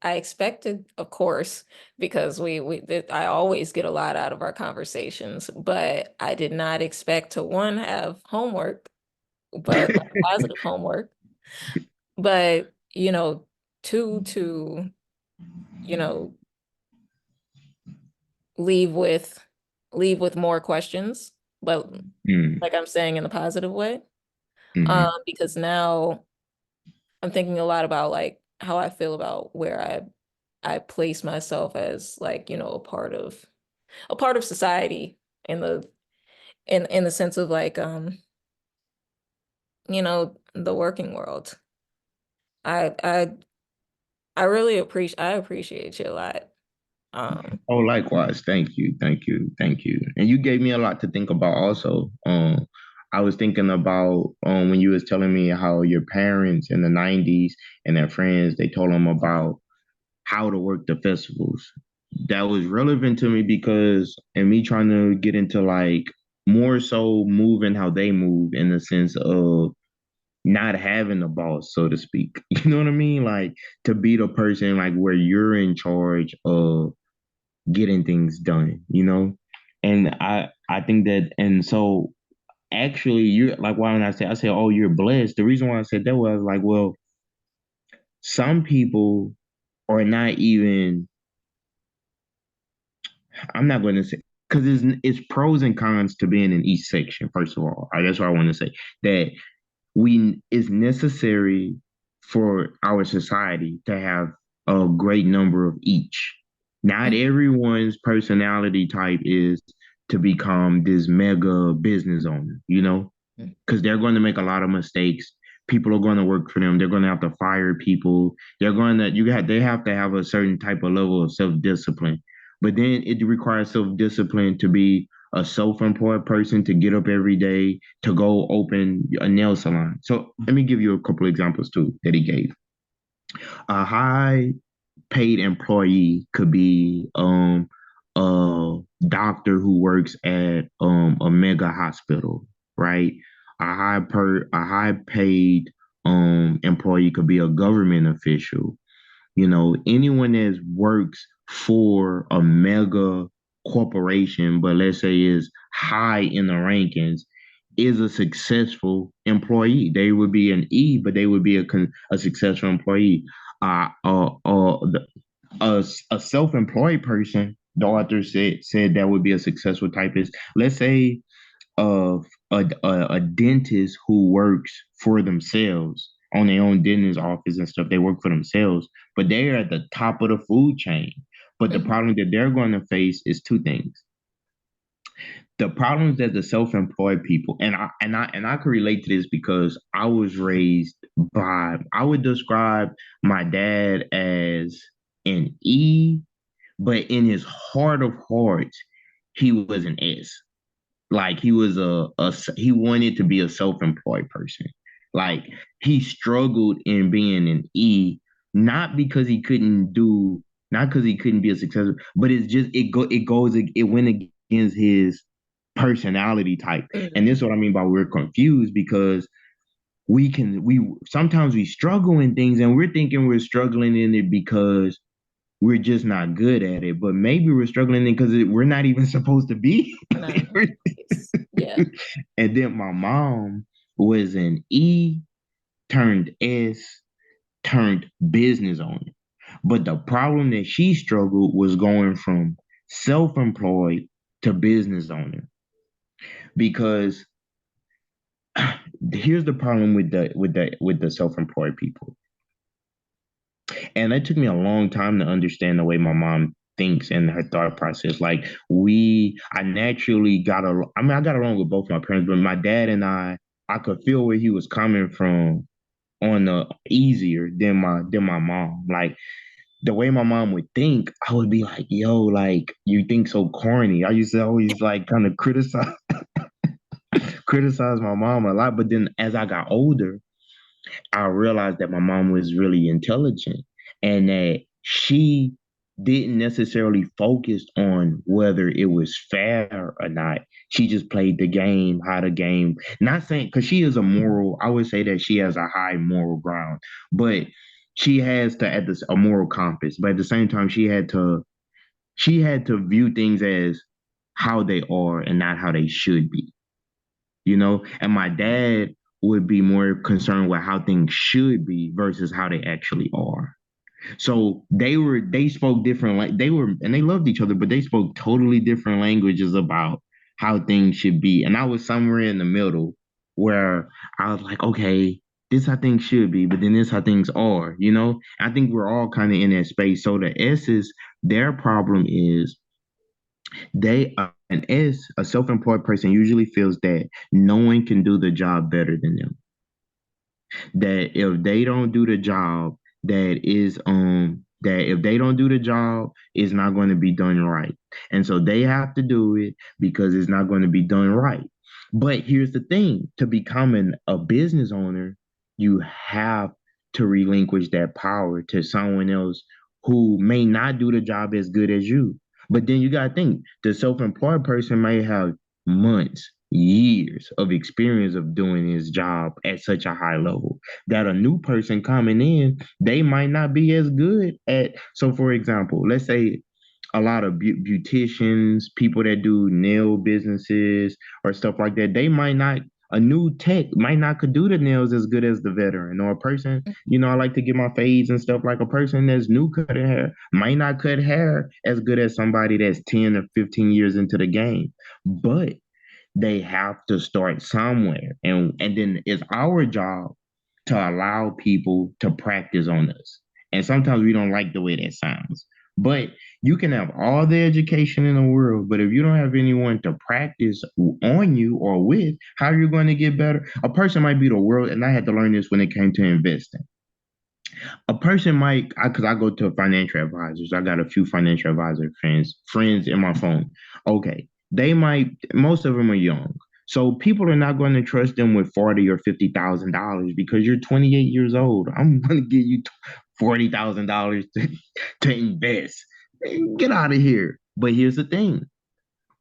expected, of course, because I always get a lot out of our conversations, but I did not expect to one have homework, but like positive homework, but two to you know leave with more questions, but Mm, like I'm saying in a positive way, mm, because now I'm thinking a lot about like how I feel about where I place myself as like, a part of society in the sense of like the working world. I I I appreciate you a lot. Um Oh, likewise. Thank you. Thank you. Thank you. And you gave me a lot to think about also. I was thinking about when you was telling me how your parents in the 90s and their friends, they told them about how to work the festivals. That was relevant to me because and me trying to get into like more so moving how they move in the sense of not having a boss, so to speak. You know what I mean? Like to be the person like where you're in charge of getting things done. And I think that, and so actually you're like, why when I say oh you're blessed, the reason why I said that was like, well, some people are not even, I'm not going to say, because it's pros and cons to being in each section. First of all, that's what I want to say, that we it's necessary for our society to have a great number of each. Not everyone's personality type is to become this mega business owner, because they're going to make a lot of mistakes. People are going to work for them. They're going to have to fire people. They have to have a certain type of level of self-discipline. But then it requires self-discipline to be a self-employed person, to get up every day, to go open a nail salon. So let me give you a couple examples too that he gave. A high paid employee could be a doctor who works at a mega hospital, right? a high paid employee could be a government official. You know, anyone that works for a mega corporation, but let's say is high in the rankings, is a successful employee. They would be an E, but they would be a successful employee. Uh, uh, uh, the, a self-employed person, the author said that would be a successful typist. Let's say a dentist who works for themselves on their own dentist office and stuff. They work for themselves, but they're at the top of the food chain. But the Mhm. problem that they're going to face is two things. The problems that the self-employed people, and I could relate to this because I was raised by, I would describe my dad as an E, but in his heart of hearts, he was an S. Like he was he wanted to be a self-employed person. Like he struggled in being an E, not because he couldn't do, not because he couldn't be a successful, but it's just it went against his personality type. And this Mhm. is what I mean by we're confused because we sometimes we struggle in things and we're thinking we're struggling in it because we're just not good at it. But maybe we're struggling because we're not even supposed to be. Not always. Yeah. And then my mom was an E turned S turned business owner. But the problem that she struggled was going from self-employed to business owner because here's the problem with the self-employed people. And it took me a long time to understand the way my mom thinks and her thought process. Like I naturally I mean, I got along with both my parents, but my dad and I could feel where he was coming from on the easier than my mom. Like the way my mom would think, I would be like, yo, like you think so corny. I used to always like kind of criticize my mom a lot. But then as I got older, I realized that my mom was really intelligent and that she didn't necessarily focus on whether it was fair or not. She just played the game, how the game, not saying because she is a moral, I would say that she has a high moral ground, but she has to at this a moral compass. But at the same time, she had to view things as how they are and not how they should be, you know? And my dad would be more concerned with how things should be versus how they actually are. So they spoke different like they were and they loved each other, but they spoke totally different languages about how things should be. And I was somewhere in the middle where I was like, okay, this how things should be, but then this how things are, you know? I think we're all kind of in that space. So the S's, their problem is an S, a self-employed person usually feels that no one can do the job better than them. That if they don't do the job, that if they don't do the job, it's not going to be done right. And so they have to do it because it's not going to be done right. But here's the thing, to becoming a business owner, you have to relinquish that power to someone else who may not do the job as good as you. But then you got to think the self-employed person may have months, years of experience of doing his job at such a high level that a new person coming in, they might not be as good at. So, for example, let's say a lot of beauticians, people that do nail businesses or stuff like that, they might not. A new tech might not could do the nails as good as the veteran or a person. You know, I like to get my fades and stuff. Like a person that's new cutting hair might not cut hair as good as somebody that's 10 or 15 years into the game. But they have to start somewhere. And then it's our job to allow people to practice on us. And sometimes we don't like the way that sounds. But you can have all the education in the world, but if you don't have anyone to practice on you or with, how are you going to get better? A person might be the world, and I had to learn this when it came to investing. A person might, because I go to financial advisors. I got a few financial advisor friends in my phone. Okay, they might, most of them are young. So people are not going to trust them with 40 or $50,000 because you're 28 years old. I'm going to give you $40,000 to invest. Get out of here. But here's the thing: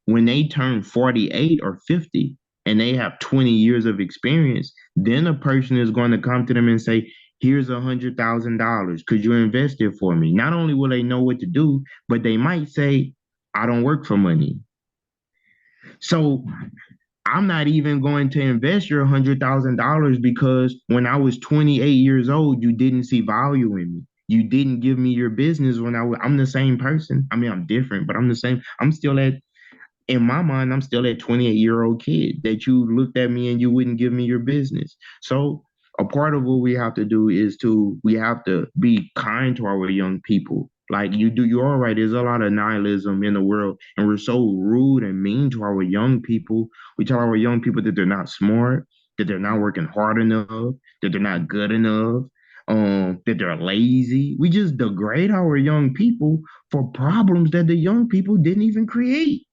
when they turn 48 or 50, and they have 20 years of experience, then a person is going to come to them and say, here's $100,000. Could you invest it for me? Not only will they know what to do, but they might say, I don't work for money. So I'm not even going to invest your $100,000 because when I was 28 years old, you didn't see value in me. You didn't give me your business when I'm the same person. I mean, I'm different, but I'm the same. I'm still at in my mind, I'm still that 28-year-old kid that you looked at me and you wouldn't give me your business. So a part of what we have to do is we have to be kind to our young people. Like you're right. There's a lot of nihilism in the world, and we're so rude and mean to our young people. We tell our young people that they're not smart, that they're not working hard enough, that they're not good enough, that they're lazy. We just degrade our young people for problems that the young people didn't even create.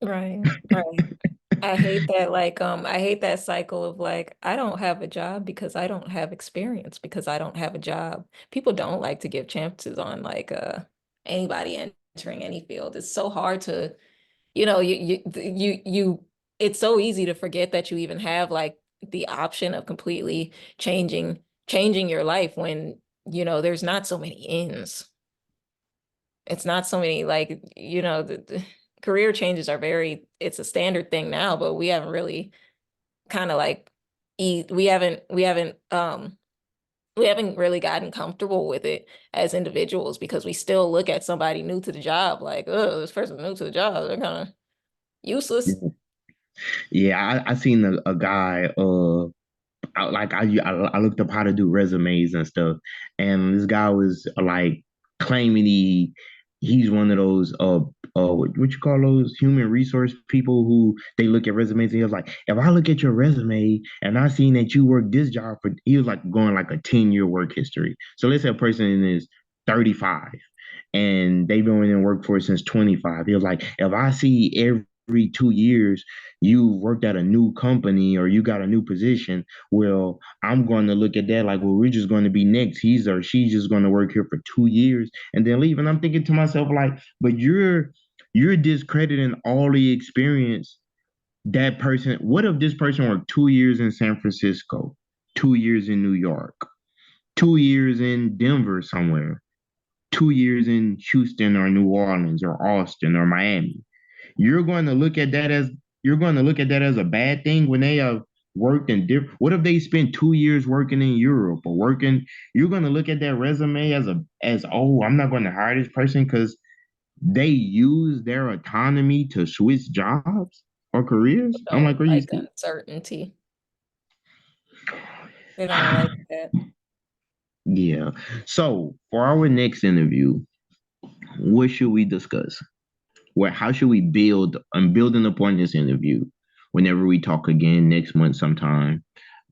Right, right. I hate that, like, I hate that cycle of like, I don't have a job because I don't have experience because I don't have a job. People don't like to give chances on like anybody entering any field. It's so hard to, it's so easy to forget that you even have like the option of completely changing your life when, there's not so many ins. It's not so many like, the career changes are it's a standard thing now, but we haven't really kind of like we haven't really gotten comfortable with it as individuals because we still look at somebody new to the job like, oh, this person new to the job, they're kind of useless. Yeah, I seen a guy. I looked up how to do resumes and stuff, and this guy was like claiming he's one of those what you call those human resource people who they look at resumes and he was like, if I look at your resume and I seen that you worked this job for, he was like going like a 10-year work history. So let's say a person is 35 and they've been in the workforce since 25. He was like, if I see every 2 years you worked at a new company or you got a new position, well, I'm going to look at that like, well, we're just going to be next. He's or she's just going to work here for 2 years and then leave. And I'm thinking to myself, like, but you're discrediting all the experience that person. What if this person worked 2 years in San Francisco, 2 years in New York, 2 years in Denver somewhere, 2 years in Houston or New Orleans or Austin or Miami? You're going to look at that as you're going to look at that as a bad thing when they have worked in different. What if they spent 2 years working in Europe or working? You're going to look at their resume as, oh, I'm not going to hire this person because they use their autonomy to switch jobs or careers. I'm Don't like, are you like serious? uncertainty. They don't like that. Yeah. So for our next interview, what should we discuss? How should we build? I'm building upon this interview. Whenever we talk again next month, sometime,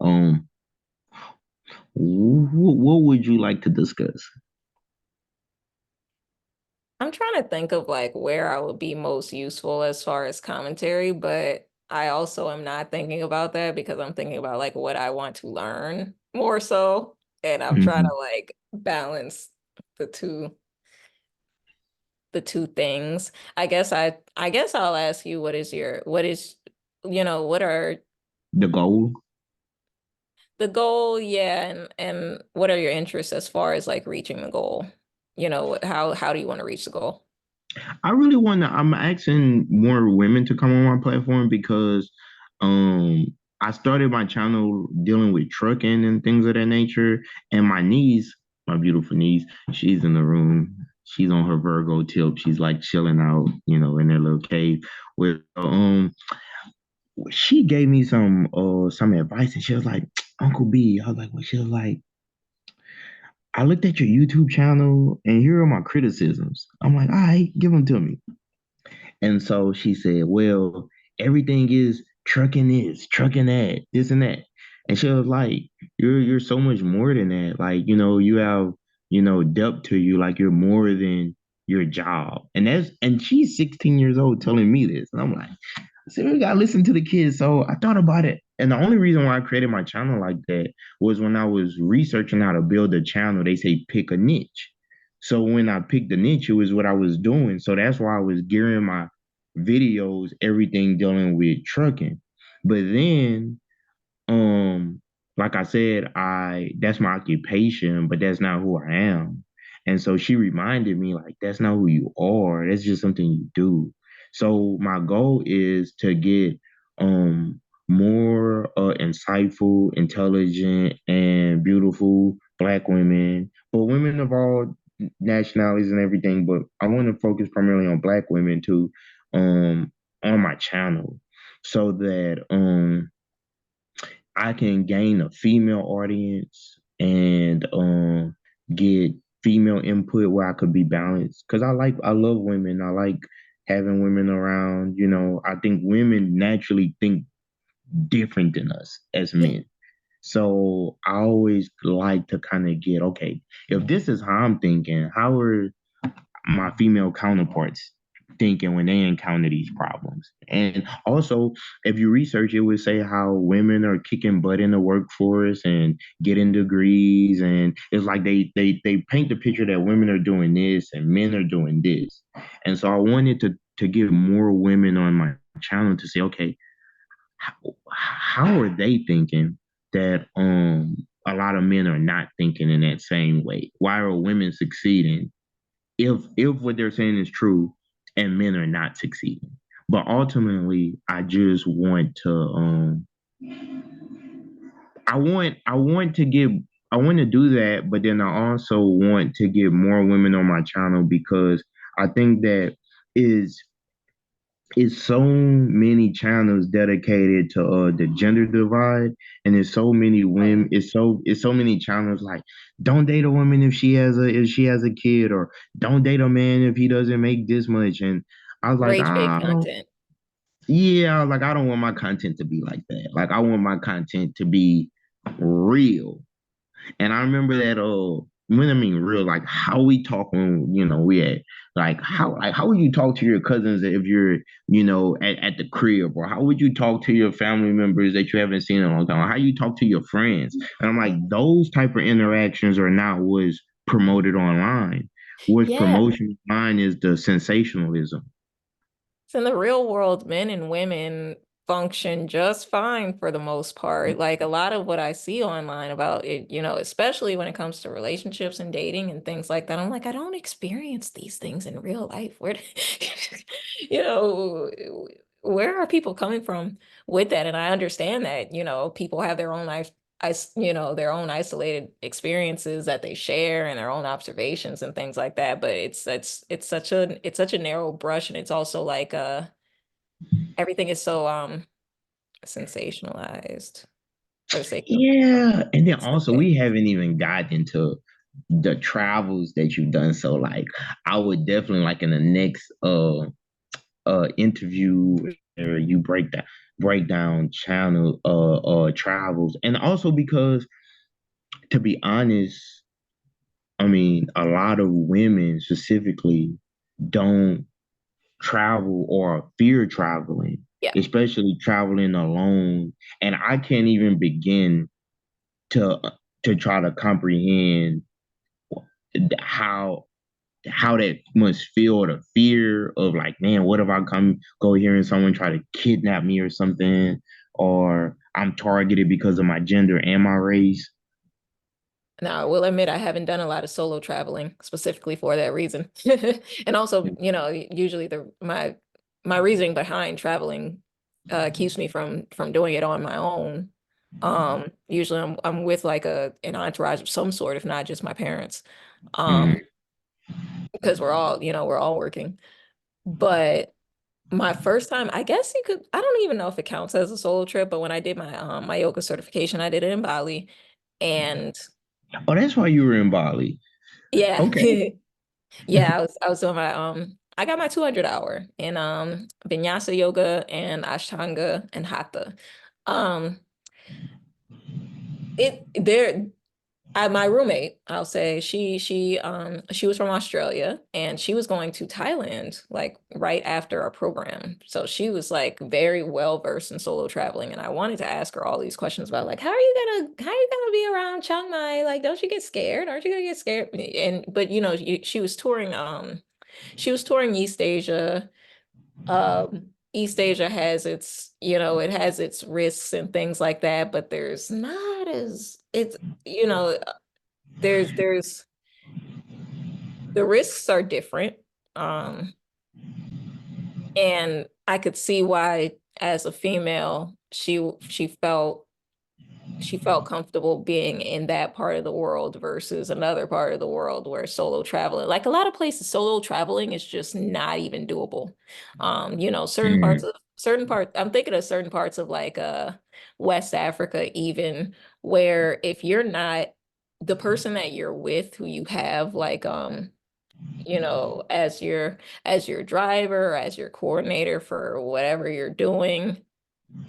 um, what would you like to discuss? I'm trying to think of like where I would be most useful as far as commentary, but I also am not thinking about that because I'm thinking about like what I want to learn more so. And I'm trying Mhm. to like balance the two the two things. I guess I'll ask you what are The goal. the goal, yeah, and what are your interests as far as like reaching the goal? How do you want to reach the goal? I really want to. I'm asking more women to come on my platform because um I started my channel dealing with trucking and things of that nature. And my niece, my beautiful niece, she's in the room. She's on her Virgo tip. She's like chilling out, in her little cave. With she gave me some advice, and she was like, Uncle B. I was like, well, she was like, I looked at your YouTube channel, and here are my criticisms. I'm like, all right, give them to me. And so she said, well, everything is trucking this, trucking that, this and that. And she was like, you're so much more than that. Like, you have, depth to you, like you're more than your job. And she's 16 years old telling me this. And I'm like, I said, we gotta listen to the kids. So I thought about it. And the only reason why I created my channel like that was when I was researching how to build a channel, they say pick a niche. So when I picked the niche, it was what I was doing. So that's why I was gearing my videos, everything dealing with trucking. But then um, like I said, I that's my occupation, but that's not who I am. And so she reminded me, like, that's not who you are. That's just something you do. So my goal is to get more insightful, intelligent, and beautiful Black women, but women of all nationalities and everything. But I want to focus primarily on Black women too, on my channel, so that I can gain a female audience and get female input where I could be balanced. Cause I love women. I like having women around. You know, I think women naturally think different than us as men. So I always like to kind of get, okay, if this is how I'm thinking, how are my female counterparts thinking when they encounter these problems? And also, if you research, it would say how women are kicking butt in the workforce and getting degrees, and it's like they paint the picture that women are doing this and men are doing this. And so I wanted to get more women on my channel to say, okay, how, how are they thinking that a lot of men are not thinking in that same way? Why are women succeeding if what they're saying is true and men are not succeeding? But ultimately, I just want to I want to do that, but then I also want to get more women on my channel because I think that is it's so many channels dedicated to the gender divide, and there's so many women. It's so many channels like don't date a woman if she has a kid, or don't date a man if he doesn't make this much. And I was like, Rage bait I don't. content. Yeah, like I don't want my content to be like that. Like I want my content to be real. And I remember that when I mean real, like how we talk when we at how would you talk to your cousins if you're at the crib, or how would you talk to your family members that you haven't seen in a long time? How you talk to your friends? And I'm like, those type of interactions are not what's promoted online. What's Yeah. promotion online is the sensationalism. So in the real world, men and women function just fine for the most part. Like a lot of what I see online about it, especially when it comes to relationships and dating and things like that, I'm like, I don't experience these things in real life. You know, where are people coming from with that? And I understand that, people have their own life, their own isolated experiences that they share and their own observations and things like that. But it's such a narrow brush, and it's also like everything is so sensationalized for the sake of Yeah, and then also something. we haven't even gotten into the travels that you've done. So like I would definitely like in the next interview where you break down channel travels. And also because to be honest, I mean a lot of women specifically don't travel or fear traveling, Yeah. especially traveling alone. And I can't even begin to try to comprehend how that must feel, the fear of like, man, what if I go here and someone try to kidnap me or something, or I'm targeted because of my gender and my race. Now, I will admit I haven't done a lot of solo traveling specifically for that reason. And also, usually my reasoning behind traveling keeps me from doing it on my own. Usually I'm with like an entourage of some sort, if not just my parents. Mm, Because we're all working. But my first time, I guess I don't even know if it counts as a solo trip, but when I did my yoga certification, I did it in Bali. And oh, that's why you were in Bali. yeah, Okay. yeah, I was doing I got my 200 hour in Vinyasa yoga and Ashtanga and Hatha. Um it there my roommate, I'll say, she was from Australia and she was going to Thailand like right after our program. So she was like very well versed in solo traveling, and I wanted to ask her all these questions about like how are you gonna be around Chiang Mai? Like, don't you get scared? Aren't you gonna get scared? And but she was touring East Asia, East Asia has its, it has its risks and things like that, but there's not as it's, you know, there's the risks are different. Um, and I could see why as a female, she felt comfortable being in that part of the world versus another part of the world where solo traveling, like a lot of places, solo traveling is just not even doable. Mm, I'm thinking of certain parts of like West Africa even, where if you're not the person that you're with who you have like as your driver, as your coordinator for whatever you're doing,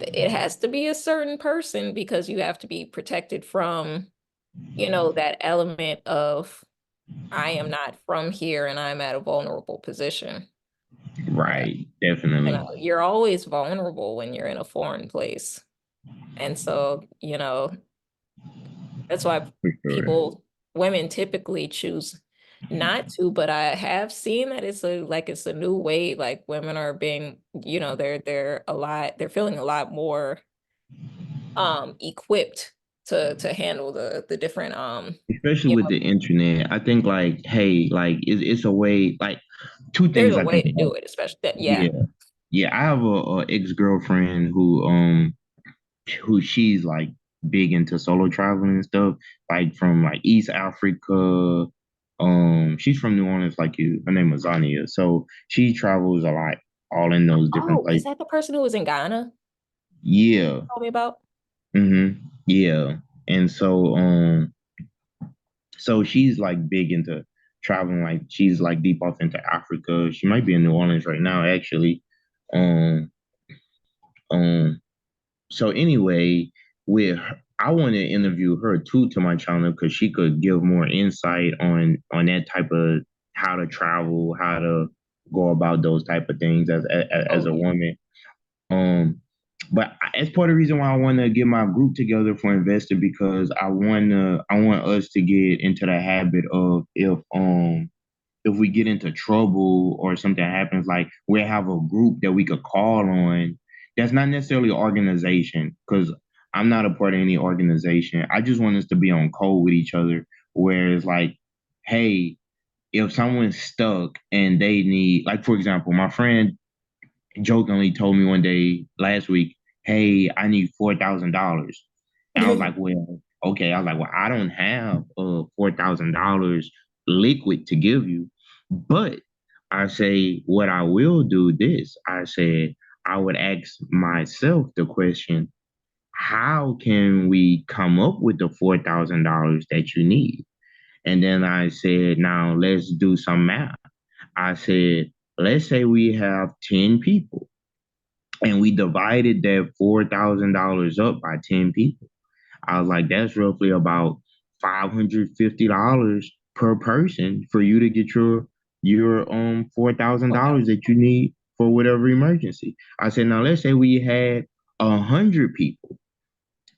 it has to be a certain person because you have to be protected from, that element of I am not from here and I'm at a vulnerable position. Uh, right, definitely. you're always vulnerable when you're in a foreign place. And so, that's why For sure. women typically choose not to, but I have seen that it's a new way, like women are being, they're feeling a lot more equipped to handle the different Especially you with know the internet. I think like, hey, like it's a way, like two there's things a I way think to about. do it, especially that, yeah. Yeah. Yeah. I have a ex-girlfriend who she's like big into solo traveling and stuff, like from like East Africa. She's from New Orleans, like you. Her name is Zania. So she travels a lot, all in those different Oh, is places. that the person who was in Ghana Yeah. told me about? Yeah. And so she's like big into traveling, like she's like deep off into Africa. She might be in New Orleans right now, actually. Um, um, so anyway, I want to interview her too to my channel because she could give more insight on that type of how to travel, how to go about those type of things as Oh a yeah. woman. Um, but as part of the reason why I want to get my group together for investor because I want us to get into the habit of if we get into trouble or something happens, like we have a group that we could call on. That's not necessarily an organization because I'm not a part of any organization. I just want us to be on code with each other, where it's like, hey, if someone's stuck and they need, like for example, my friend jokingly told me one day last week, "Hey, I need $4,000," and I was like, "Well, okay." I was like, "Well, I don't have $4,000 liquid to give you, but I say what I will do. This I said I would ask myself the question: How can we come up with the $4,000 that you need?" And then I said, "Now let's do some math." I said, "Let's say we have 10 people." And we divided that $4,000 up by 10 people. I was like, that's roughly about $550 per person for you to get your $4,000 4,000. that you need for whatever emergency. I said, now let's say we had 100 people.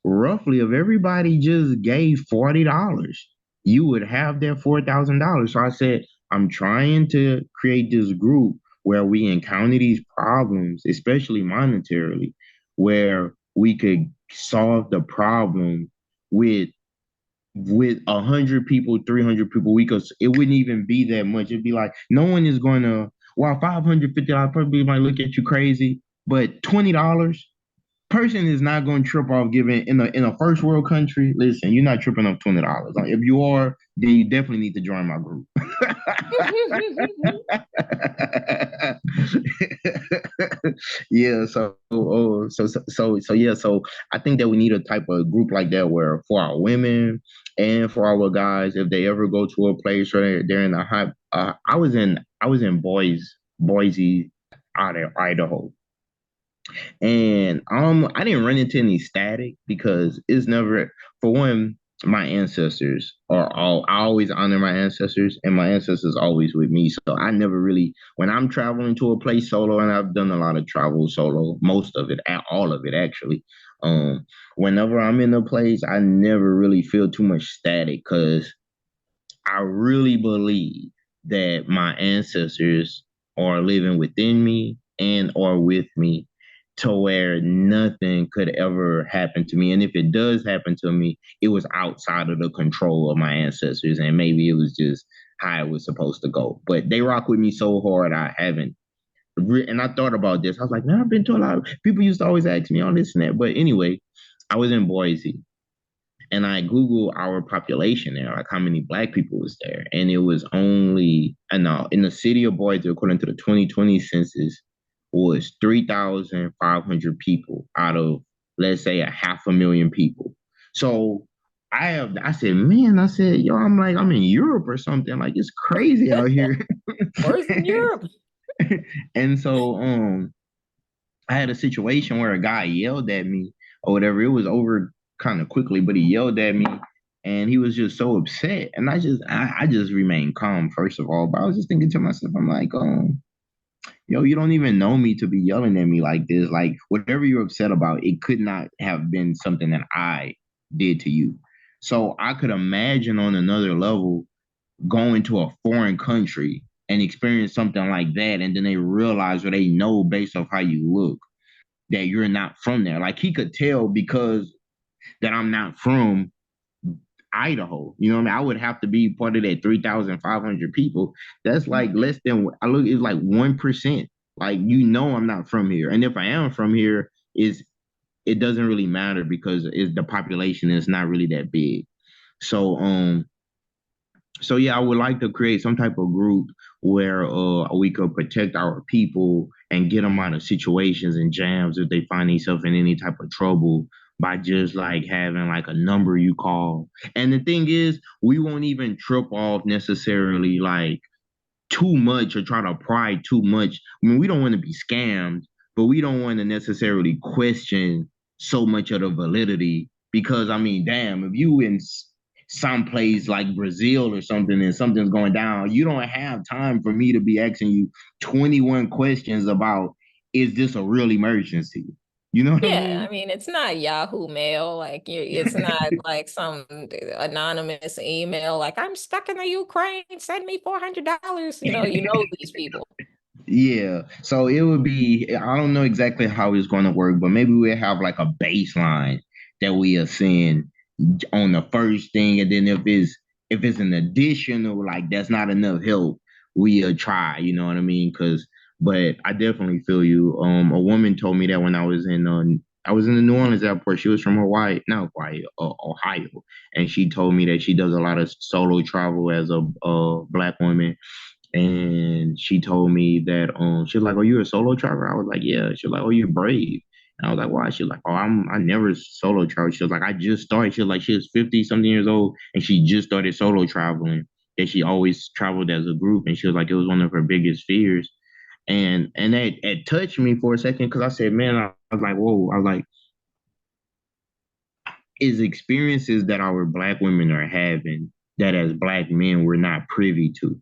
Roughly, if everybody just gave $40, you would have that $4,000. So I said, I'm trying to create this group where we encounter these problems, especially monetarily, where we could solve the problem with 100 people, 300 people. It wouldn't even be that much. It'd be like no one is going to. Well, $550 probably might look at you crazy, but $20 person is not going to trip off giving in a first world country. Listen, you're not tripping off $20. Like, if you are, then you definitely need to join my group. Yeah. So yeah. So I think that we need a type of group like that where for our women and for our guys, if they ever go to a place where they're in a hot. I was in Boise, out of Idaho. And I didn't run into any static because it's never, for one, my ancestors are all, I always honor my ancestors, and my ancestors always with me. So I never really, when I'm traveling to a place solo, and I've done a lot of travel solo, most of it, all of it actually. Whenever I'm in a place, I never really feel too much static because I really believe that my ancestors are living within me, and or with me to where nothing could ever happen to me. And if it does happen to me, it was outside of the control of my ancestors. And maybe it was just how it was supposed to go. But they rock with me so hard, I haven't. And I thought about this. I was like, man, I've been to a lot of people used to always ask me all this and that. But anyway, I was in Boise and I Googled our population there, like how many black people was there. And it was only, and in the city of Boise, according to the 2020 census, was 3,500 people out of, let's say, 500,000 people. So I said, man, I said, yo, I'm like, I'm in Europe or something. Like, it's crazy out here. Worse than Europe. And so, I had a situation where a guy yelled at me or whatever. It was over kind of quickly, but he yelled at me and he was just so upset. And I just remained calm, first of all. But I was just thinking to myself, I'm like, yo, you don't even know me to be yelling at me like this. Like, whatever you're upset about, it could not have been something that I did to you. So I could imagine on another level going to a foreign country and experience something like that. And then they realize or they know based off how you look that you're not from there. Like he could tell because that I'm not from Idaho. You know what I mean? I would have to be part of that 3,500 people. That's like less than I look. It's like 1%. Like I'm not from here, and if I am from here, is it doesn't really matter because it's the population is not really that big. So so yeah, I would like to create some type of group where we could protect our people and get them out of situations and jams if they find themselves in any type of trouble by just like having like a number you call. And the thing is, we won't even trip off necessarily like too much or try to pry too much. I mean, we don't want to be scammed, but we don't want to necessarily question so much of the validity because I mean, damn, if you in some place like Brazil or something and something's going down, you don't have time for me to be asking you 21 questions about is this a real emergency? You know what I Yeah, I mean? mean, it's not Yahoo Mail. Like, it's not like some anonymous email. Like, I'm stuck in the Ukraine. Send me $400. You know these people. Yeah. So it would be, I don't know exactly how it's going to work, but maybe we'll have like a baseline that we ascend on the first thing. And then if it's an additional, like that's not enough help, we'll try, you know what I mean? But I definitely feel you. A woman told me that when I was in the New Orleans airport. She was from Hawaii, not Hawaii, Ohio, and she told me that she does a lot of solo travel as a black woman, and she told me that she was like, "Oh, you're a solo traveler?" I was like, "Yeah." She was like, "Oh, you're brave." And I was like, "Why?" She was like, "Oh, I never solo traveled." She was like, "I just started." She was like, she was 50 something years old and she just started solo traveling. That she always traveled as a group, and she was like, it was one of her biggest fears. And that it touched me for a second because I said, "Man," I was like, "Whoa!" I was like, "Is experiences that our black women are having that as black men we're not privy to."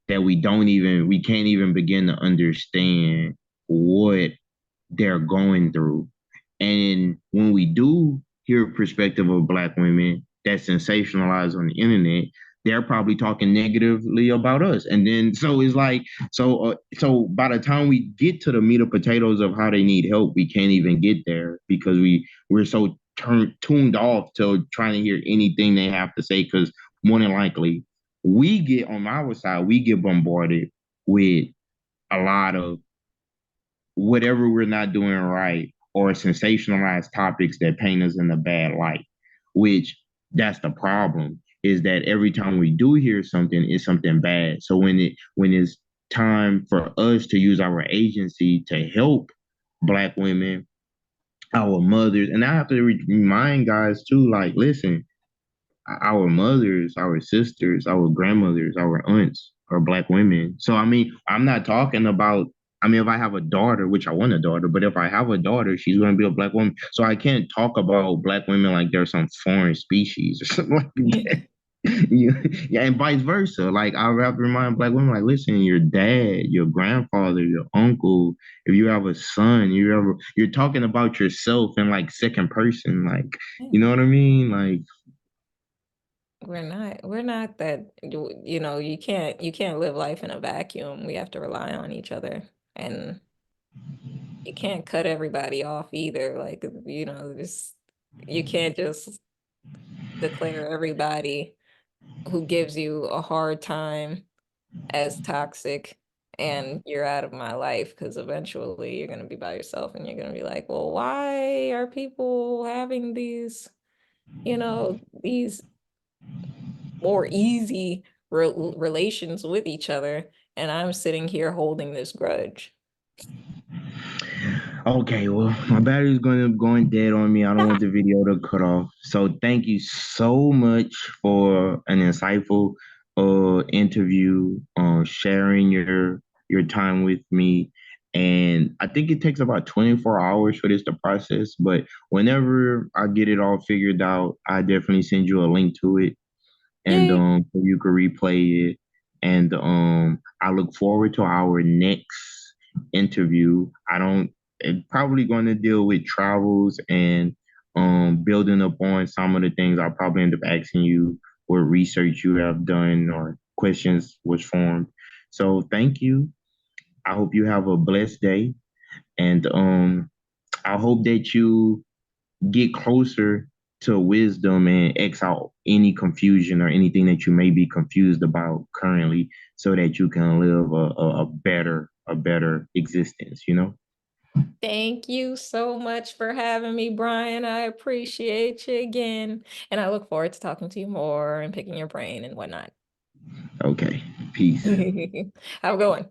That we can't even begin to understand what they're going through. And when we do hear a perspective of black women that's sensationalized on the internet, they're probably talking negatively about us. And then so it's like so by the time we get to the meat and potatoes of how they need help, we can't even get there because we're so tuned off to trying to hear anything they have to say because more than likely we get on our side, we get bombarded with a lot of whatever we're not doing right or sensationalized topics that paint us in a bad light, which that's the problem is that every time we do hear something, it's something bad. So when it's time for us to use our agency to help black women, our mothers, and I have to remind guys too, like, listen, our mothers, our sisters, our grandmothers, our aunts are black women. So I mean, I'm not talking about. I mean, if I have a daughter, which I want a daughter, but if I have a daughter, she's going to be a black woman. So I can't talk about black women like they're some foreign species or something like that. Yeah, yeah, and vice versa. Like I have to remind black women, like, listen, your dad, your grandfather, your uncle, if you have a son, you're talking about yourself in like second person, like, you know what I mean? Like, We're not that, you can't live life in a vacuum. We have to rely on each other. And you can't cut everybody off either. Like, just you can't just declare everybody who gives you a hard time as toxic and you're out of my life, because eventually you're going to be by yourself and you're going to be like, well, why are people having these more easy relations with each other, and I'm sitting here holding this grudge. Okay, well, my battery's going dead on me. I don't want the video to cut off. So thank you so much for an insightful interview, sharing your time with me. And I think it takes about 24 hours for this to process, but whenever I get it all figured out, I definitely send you a link to it, and Yay. so you can replay it. And I look forward to our next interview. I don't It's probably going to deal with travels and building up on some of the things I'll probably end up asking you, what research you have done or questions was formed. So thank you. I hope you have a blessed day, and I hope that you get closer to wisdom and X out any confusion or anything that you may be confused about currently, so that you can live a better existence, you know? Thank you so much for having me, Brian. I appreciate you again. And I look forward to talking to you more and picking your brain and whatnot. Okay. Peace. Have a good one.